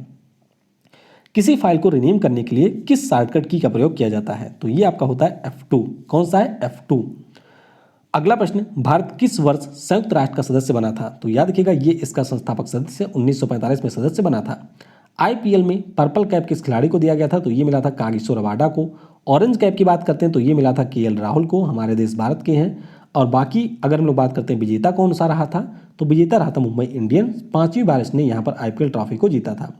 किसी फाइल को रीनेम करने के लिए किस शॉर्टकट की का प्रयोग किया जाता है? तो ये आपका होता है F2। कौन सा है? F2। अगला प्रश्न, भारत किस वर्ष संयुक्त राष्ट्र का सदस्य बना था? तो याद रखिएगा ये इसका संस्थापक सदस्य 1945 में सदस्य बना था। IPL में पर्पल कैप किस खिलाड़ी को दिया गया था? तो ये मिला था कागिसो रबाडा को। ऑरेंज कैप की बात करते हैं तो ये मिला था KL राहुल को, हमारे देश भारत के हैं। और बाकी अगर हम लोग बात करते हैं विजेता कौन सा रहा था, तो विजेता रहा था मुंबई इंडियंस। 5वीं बार इसने यहाँ पर IPL ट्रॉफी को जीता था।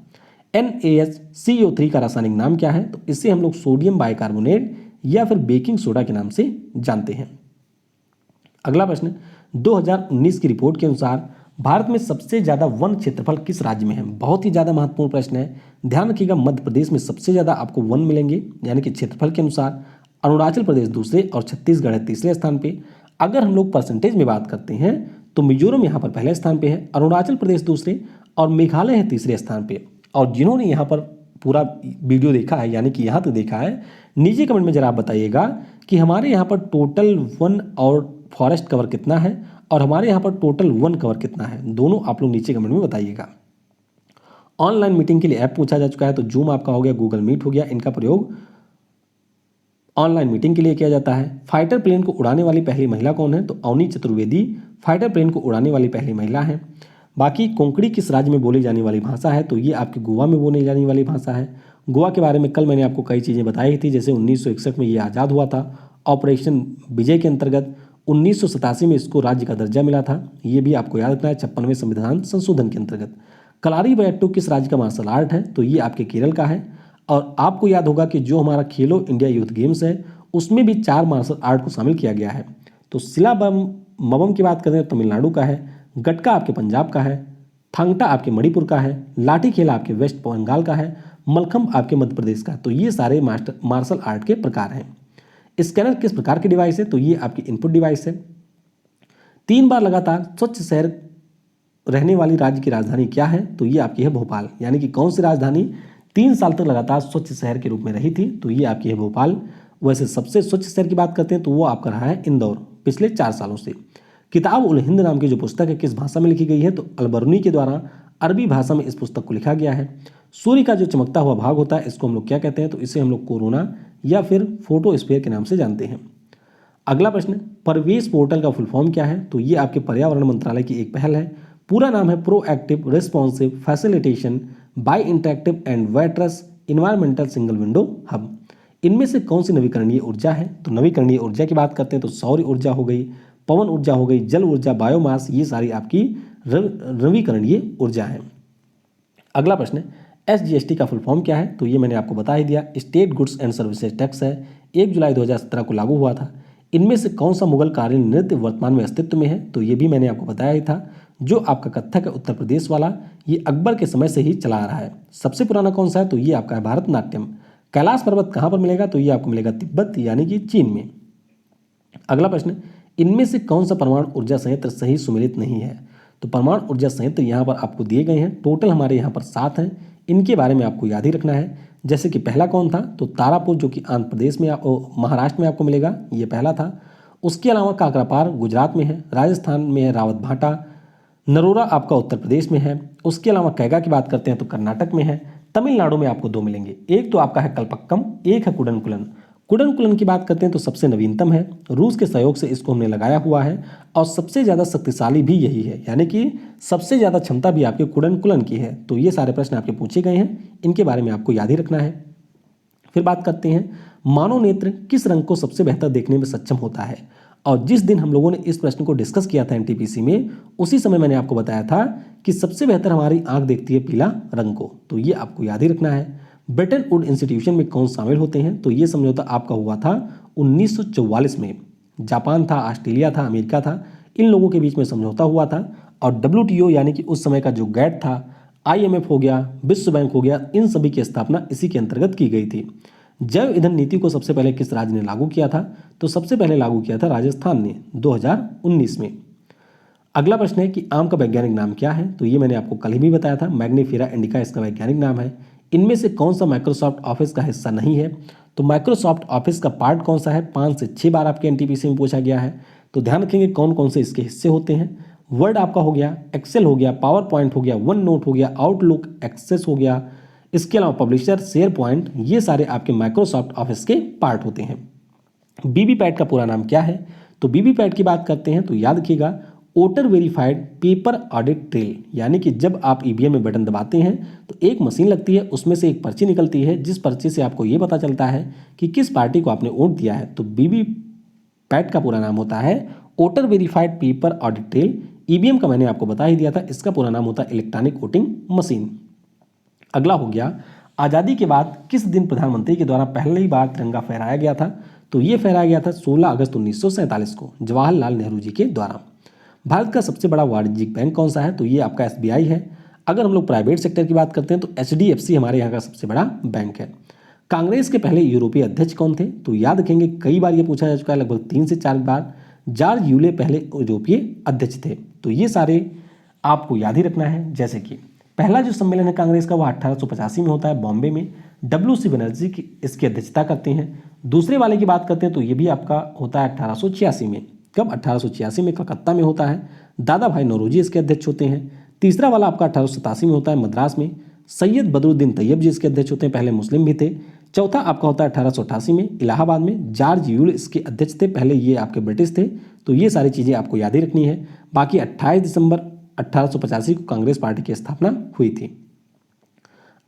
NaCO3 का रासायनिक नाम क्या है? तो इसे हम लोग सोडियम बाइकार्बोनेट या फिर बेकिंग सोडा के नाम से जानते हैं। अगला प्रश्न, 2019 की रिपोर्ट के अनुसार भारत में सबसे ज्यादा वन क्षेत्रफल किस राज्य में है? बहुत ही ज्यादा महत्वपूर्ण प्रश्न है। ध्यान रखिएगा, मध्य प्रदेश में सबसे ज्यादा आपको वन मिलेंगे यानी कि क्षेत्रफल के अनुसार। अरुणाचल प्रदेश दूसरे और छत्तीसगढ़ है तीसरे स्थान पे। अगर हम लोग परसेंटेज में बात करते हैं तो मिजोरम यहाँ पर पहले स्थान पे है, अरुणाचल प्रदेश दूसरे और मेघालय है तीसरे स्थान पे। और जिन्होंने यहाँ पर पूरा वीडियो देखा है यानी कि यहाँ तक देखा है, नीचे कमेंट में जरा आप बताइएगा कि हमारे यहाँ पर टोटल वन और फॉरेस्ट कवर कितना है और हमारे यहाँ पर टोटल वन कवर कितना है। दोनों आप लोग नीचे कमेंट में बताइएगा। ऑनलाइन मीटिंग के लिए ऐप पूछा जा चुका है, तो जूम आपका हो गया, गूगल मीट हो गया, इनका प्रयोग ऑनलाइन मीटिंग के लिए किया जाता है। फाइटर प्लेन को उड़ाने वाली पहली महिला कौन है? तो अवनी चतुर्वेदी फाइटर प्लेन को उड़ाने वाली पहली महिला है। बाकी कोंकणी किस राज्य में बोली जाने वाली भाषा है? तो ये आपके गोवा में बोली जाने वाली भाषा है। गोवा के बारे में कल मैंने आपको कई चीज़ें बताई थी, जैसे 1961 में ये आज़ाद हुआ था, ऑपरेशन विजय के अंतर्गत 1987 में इसको राज्य का दर्जा मिला था, ये भी आपको याद रखना है 56वें संविधान संशोधन के अंतर्गत। कलारीपयट्टू किस राज्य का मार्शल आर्ट है? तो ये आपके केरल का है। और आपको याद होगा कि जो हमारा खेलो इंडिया यूथ गेम्स है उसमें भी 4 मार्शल आर्ट को शामिल किया गया है। तो सिलाबम की बात करें तो तमिलनाडु का है, गटका आपके पंजाब का है, थांगटा आपके मणिपुर का है, लाठी खेला आपके वेस्ट बंगाल का है, मलखम्ब आपके मध्य प्रदेश का। तो ये सारे मार्शल आर्ट के प्रकार हैं। स्कैनर किस प्रकार की डिवाइस है? तो ये आपकी इनपुट डिवाइस है। 3 बार लगातार स्वच्छ शहर रहने वाली राज्य की राजधानी क्या है? तो ये आपकी है भोपाल। यानी कि कौन सी राजधानी 3 साल तक लगातार स्वच्छ शहर के रूप में रही थी? तो ये आपकी है भोपाल। वैसे सबसे स्वच्छ शहर की बात करते हैं तो वो आपका रहा है इंदौर पिछले 4 सालों से। किताब उल हिंद नाम की जो पुस्तक है किस भाषा में लिखी गई है? तो अलबरूनी के द्वारा अरबी भाषा में इस पुस्तक को लिखा गया है। सूर्य का जो चमकता हुआ भाग होता है इसको हम लोग क्या कहते हैं? तो इसे हम लोग कोरोना या फिर फोटोस्फीयर के नाम से जानते हैं। अगला प्रश्न, परिवेश पोर्टल का फुल फॉर्म क्या है? तो ये आपके पर्यावरण मंत्रालय की एक पहल है। पूरा नाम है proactive responsive facilitation by interactive and वाइट्रस इन्वायरमेंटल सिंगल विंडो हब। इनमें से कौन सी नवीकरणीय ऊर्जा है? तो नवीकरणीय ऊर्जा की बात करते हैं तो सौर ऊर्जा हो गई, पवन ऊर्जा हो गई, जल ऊर्जा, बायोमास, ये सारी आपकी नवीकरणीय ऊर्जा है। अगला प्रश्न, SGST का फुल फॉर्म क्या है? तो ये मैंने आपको बता ही दिया, state goods and services tax है, 1 जुलाई 2017 को लागू हुआ था। इनमें से कौन सा मुगल कालीन नृत्य वर्तमान में अस्तित्व में है? तो ये भी मैंने आपको बताया ही था, जो आपका कथक है उत्तर प्रदेश वाला, ये अकबर के समय से ही चला आ रहा है। सबसे पुराना कौन सा है? तो ये आपका है भारतनाट्यम। कैलाश पर्वत कहाँ पर मिलेगा? तो ये आपको मिलेगा तिब्बत यानी कि चीन में। अगला प्रश्न, इनमें से कौन सा परमाणु ऊर्जा संयंत्र सही सुमेलित नहीं है? तो परमाणु ऊर्जा संयंत्र यहाँ पर आपको दिए गए हैं, टोटल हमारे यहाँ पर 7 हैं। इनके बारे में आपको याद ही रखना है। जैसे कि पहला कौन था? तो तारापुर, जो कि आंध्र प्रदेश में महाराष्ट्र में आपको मिलेगा, ये पहला था। उसके अलावा काकरापार गुजरात में है, राजस्थान में है रावत भाटा, नरोरा आपका उत्तर प्रदेश में है। उसके अलावा कैगा की बात करते हैं तो कर्नाटक में है। तमिलनाडु में आपको 2 मिलेंगे, एक तो आपका है कल्पक्कम, एक है कुडनकुलन। कुडनकुलन की बात करते हैं तो सबसे नवीनतम है, रूस के सहयोग से इसको हमने लगाया हुआ है और सबसे ज़्यादा शक्तिशाली भी यही है, यानी कि सबसे ज़्यादा क्षमता भी आपके कुडनकुलन की है। तो ये सारे प्रश्न आपके पूछे गए हैं, इनके बारे में आपको याद ही रखना है। फिर बात करते हैं, मानव नेत्र किस रंग को सबसे बेहतर देखने में सक्षम होता है? और जिस दिन हम लोगों ने इस प्रश्न को डिस्कस किया था एनटीपीसी में, उसी समय मैंने आपको बताया था कि सबसे बेहतर हमारी आंख देखती है पीला रंग को। तो ये आपको याद ही रखना है। ब्रिटेन वुड इंस्टीट्यूशन में कौन शामिल होते हैं? तो ये समझौता आपका हुआ था 1944 में। जापान था, ऑस्ट्रेलिया था, अमेरिका था, इन लोगों के बीच में समझौता हुआ था। और WTO यानी कि उस समय का जो गैट था, IMF हो गया, विश्व बैंक हो गया, इन सभी की स्थापना इसी के अंतर्गत की गई थी। जैव ईंधन नीति को सबसे पहले किस राज्य ने लागू किया था? तो सबसे पहले लागू किया था राजस्थान ने 2019 में। अगला प्रश्न है कि आम का वैज्ञानिक नाम क्या है? तो ये मैंने आपको कल ही भी बताया था, मैग्नीफेरा इंडिका इसका वैज्ञानिक नाम है। इनमें से कौन सा माइक्रोसॉफ्ट ऑफिस का हिस्सा नहीं है? तो माइक्रोसॉफ्ट ऑफिस का पार्ट कौन सा है? 5 से 6 बार आपके एनटीपीसी में पूछा गया है। तो ध्यान रखेंगे कौन कौन से इसके हिस्से होते हैं। वर्ड आपका हो गया, एक्सेल हो गया, पावर पॉइंट हो गया, वन नोट हो गया, आउटलुक, एक्सेस हो गया, इसके अलावा पब्लिशर, शेयर पॉइंट, ये सारे आपके माइक्रोसॉफ्ट ऑफिस के पार्ट होते हैं। बीबीपैट का पूरा नाम क्या है? तो बीबीपैट की बात करते हैं तो याद रखिएगा, voter verified paper audit trail, यानी कि जब आप ईवीएम में बटन दबाते हैं तो एक मशीन लगती है, उसमें से एक पर्ची निकलती है, जिस पर्ची से आपको ये पता चलता है कि किस पार्टी को आपने वोट दिया है। तो बीबीपैट का पूरा नाम होता है voter verified paper audit trail. EVM का मैंने आपको बता ही दिया था, इसका पूरा नाम होता है इलेक्ट्रॉनिक वोटिंग मशीन। अगला हो गया, आज़ादी के बाद किस दिन प्रधानमंत्री के द्वारा पहली बार तिरंगा फहराया गया था? तो ये फहराया गया था 16 अगस्त 1947 को जवाहरलाल नेहरू जी के द्वारा। भारत का सबसे बड़ा वाणिज्यिक बैंक कौन सा है? तो ये आपका SBI है। अगर हम लोग प्राइवेट सेक्टर की बात करते हैं तो HDFC हमारे यहाँ का सबसे बड़ा बैंक है। कांग्रेस के पहले यूरोपीय अध्यक्ष कौन थे? तो याद रखेंगे, कई बार ये पूछा जा चुका है, लगभग 3 से 4 बार। जॉर्ज यूले पहले यूरोपीय अध्यक्ष थे। तो ये सारे आपको याद ही रखना है। जैसे कि पहला जो सम्मेलन है कांग्रेस का, वह 1885 में होता है बॉम्बे में। WC बनर्जी की इसकी अध्यक्षता करते हैं। दूसरे वाले की बात करते हैं तो ये भी आपका होता है 1886 में। कब? 1886 में कलकत्ता में होता है। दादा भाई नौरोजी इसके अध्यक्ष होते हैं। तीसरा वाला आपका 1887 में होता है मद्रास में। सैयद बदरुद्दीन तैयब जी इसके अध्यक्ष होते हैं, पहले मुस्लिम भी थे। चौथा आपका होता है 1888 में इलाहाबाद में। जॉर्ज यूल इसके अध्यक्ष थे, पहले ये आपके ब्रिटिश थे। तो ये सारी चीज़ें आपको याद ही रखनी है। बाकी 28 दिसंबर 1885 को कांग्रेस पार्टी की स्थापना हुई थी।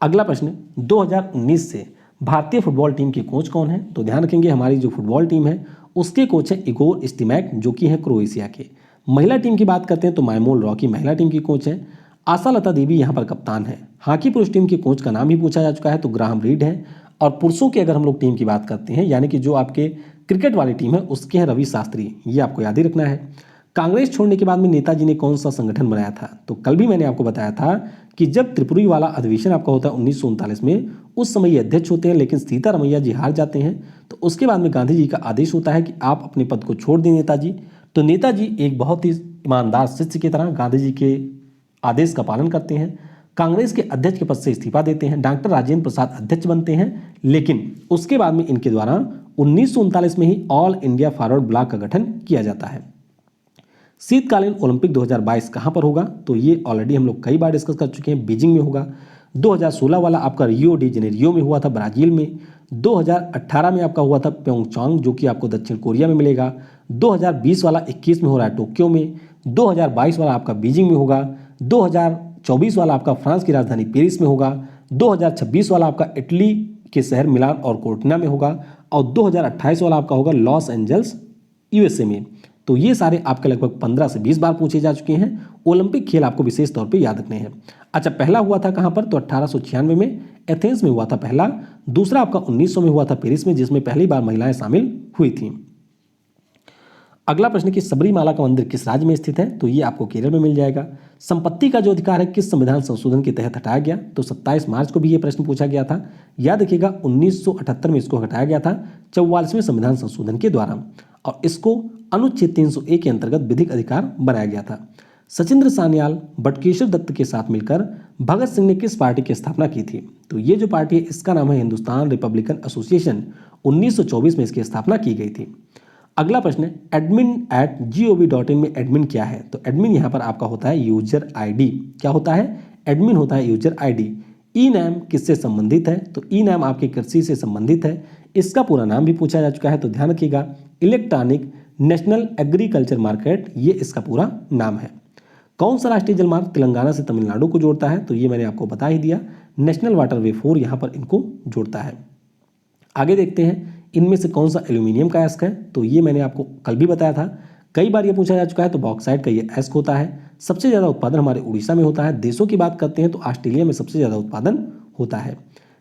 अगला प्रश्न, 2019 से भारतीय फुटबॉल टीम के कोच कौन है? तो ध्यान रखेंगे, हमारी जो फुटबॉल टीम है उसके कोच हैं इगोर स्टिमैक, जो कि हैं क्रोएशिया के। महिला टीम की बात करते हैं तो मायमोल रॉकी महिला टीम की कोच है। आशा लता देवी यहाँ पर कप्तान है। हॉकी पुरुष टीम के कोच का नाम भी पूछा जा चुका है, तो ग्राहम रीड है। और पुरुषों की अगर हम लोग टीम की बात करते हैं, यानी कि जो आपके क्रिकेट वाली टीम है, उसके हैं रवि शास्त्री। ये आपको याद ही रखना है। कांग्रेस छोड़ने के बाद में नेताजी ने कौन सा संगठन बनाया था? तो कल भी मैंने आपको बताया था कि जब त्रिपुरी वाला अधिवेशन आपका होता है 1939 में, उस समय ये अध्यक्ष होते हैं, लेकिन सीतारमैया जी हार जाते हैं। तो उसके बाद में गांधी जी का आदेश होता है कि आप अपने पद को छोड़ दें नेताजी। तो नेताजी एक बहुत ही ईमानदार शिष्य की तरह गांधी जी के आदेश का पालन करते हैं। कांग्रेस के अध्यक्ष के पद से इस्तीफा देते हैं। डॉक्टर राजेंद्र प्रसाद अध्यक्ष बनते हैं, लेकिन उसके बाद में इनके द्वारा 1939 में ही ऑल इंडिया फॉरवर्ड ब्लॉक का गठन किया जाता है। शीतकालीन ओलंपिक 2022 कहाँ पर होगा? तो ये ऑलरेडी हम लोग कई बार डिस्कस कर चुके हैं, बीजिंग में होगा। 2016 वाला आपका रियो डी जेनेरियो में हुआ था, ब्राजील में। 2018 में आपका हुआ था प्योंगचांग, जो कि आपको दक्षिण कोरिया में मिलेगा। 2020 वाला 21 में हो रहा है टोक्यो में। 2022 वाला आपका बीजिंग में होगा। 2024 वाला आपका फ्रांस की राजधानी पेरिस में होगा। 2026 वाला आपका इटली के शहर मिलान और कोर्टिना में होगा। और 2028 वाला आपका होगा लॉस एंजल्स USA में। तो ये सारे आपके लगभग 15 से 20 बार पूछे जा चुके हैं। ओलंपिक खेल आपको विशेष तौर पे याद रखने हैं। अच्छा, पहला हुआ था कहाँ पर? तो 1896 में एथेंस में हुआ था पहला। दूसरा आपका 1900 में हुआ था पेरिस में, जिसमें पहली बार महिलाएं शामिल हुई थी। अगला प्रश्न कि सबरीमाला का मंदिर किस राज्य में स्थित है? तो ये आपको केरल में मिल जाएगा। संपत्ति का जो अधिकार है किस संविधान संशोधन के तहत हटाया गया? तो 27 मार्च को भी ये प्रश्न पूछा गया था। याद रखिएगा, 1978 में इसको हटाया गया था 44वें संविधान संशोधन के द्वारा, और इसको अनुच्छेद 301 के अंतर्गत विधिक अधिकार बनाया गया था। सचिंद्र सान्याल बटुकेश्वर दत्त के साथ मिलकर भगत सिंह ने किस पार्टी की स्थापना की थी? तो ये जो पार्टी है इसका नाम है हिंदुस्तान रिपब्लिकन एसोसिएशन। 1924 में इसकी स्थापना की गई थी। अगला प्रश्न, admin@gov.in में एडमिन क्या है? तो एडमिन यहाँ पर आपका होता है यूजर ID। क्या होता है? एडमिन होता है यूजर ID। ई नाम किससे संबंधित है? तो ई नाम आपके कृषि से संबंधित है। इसका पूरा नाम भी पूछा जा चुका है, तो ध्यान रखिएगा, इलेक्ट्रॉनिक नेशनल एग्रीकल्चर मार्केट, ये इसका पूरा नाम है। कौन सा राष्ट्रीय जलमार्ग तेलंगाना से तमिलनाडु को जोड़ता है? तो ये मैंने आपको बता ही दिया, नेशनल वाटरवे 4 यहाँ पर इनको जोड़ता है। आगे देखते हैं, इनमें से कौन सा एल्यूमिनियम का अयस्क है? तो ये मैंने आपको कल भी बताया था, कई बार ये पूछा जा चुका है। तो बॉक्साइट का ये अयस्क होता है। सबसे ज़्यादा उत्पादन हमारे उड़ीसा में होता है। देशों की बात करते हैं तो ऑस्ट्रेलिया में सबसे ज़्यादा उत्पादन होता है।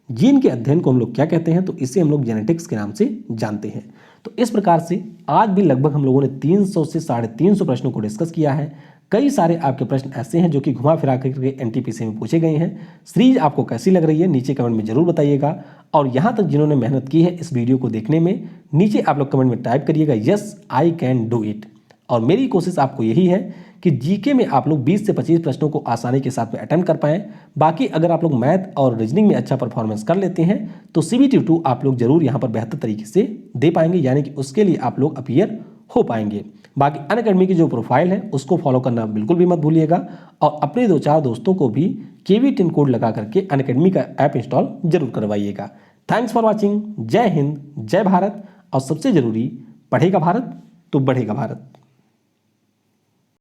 जीन के अध्ययन को हम लोग क्या कहते हैं? तो इसे हम लोग जेनेटिक्स के नाम से जानते हैं। तो इस प्रकार से आज भी लगभग हम लोगों ने 300 से 350 प्रश्नों को डिस्कस किया है। कई सारे आपके प्रश्न ऐसे हैं जो कि घुमा फिरा करके NTPC में पूछे गए हैं। सीरीज आपको कैसी लग रही है नीचे कमेंट में जरूर बताइएगा। और यहाँ तक जिन्होंने मेहनत की है इस वीडियो को देखने में, नीचे आप लोग कमेंट में टाइप करिएगा yes I can do it. और मेरी कोशिश आपको यही है कि जीके में आप लोग 20 से 25 प्रश्नों को आसानी के साथ में अटेम्प्ट कर पाएं। बाकी अगर आप लोग मैथ और रीजनिंग में अच्छा परफॉर्मेंस कर लेते हैं तो CBT2 आप लोग जरूर यहाँ पर बेहतर तरीके से दे पाएंगे, यानी कि उसके लिए आप लोग अपीयर हो पाएंगे। बाकी अनअकैडमी की जो प्रोफाइल है उसको फॉलो करना बिल्कुल भी मत भूलिएगा, और अपने 2-4 दोस्तों को भी KV10 कोड लगा करके अनअकैडमी का ऐप इंस्टॉल जरूर करवाइएगा। Thanks for watching. जय हिंद, जय भारत, और सबसे जरूरी, पढ़ेगा भारत तो बढ़ेगा भारत।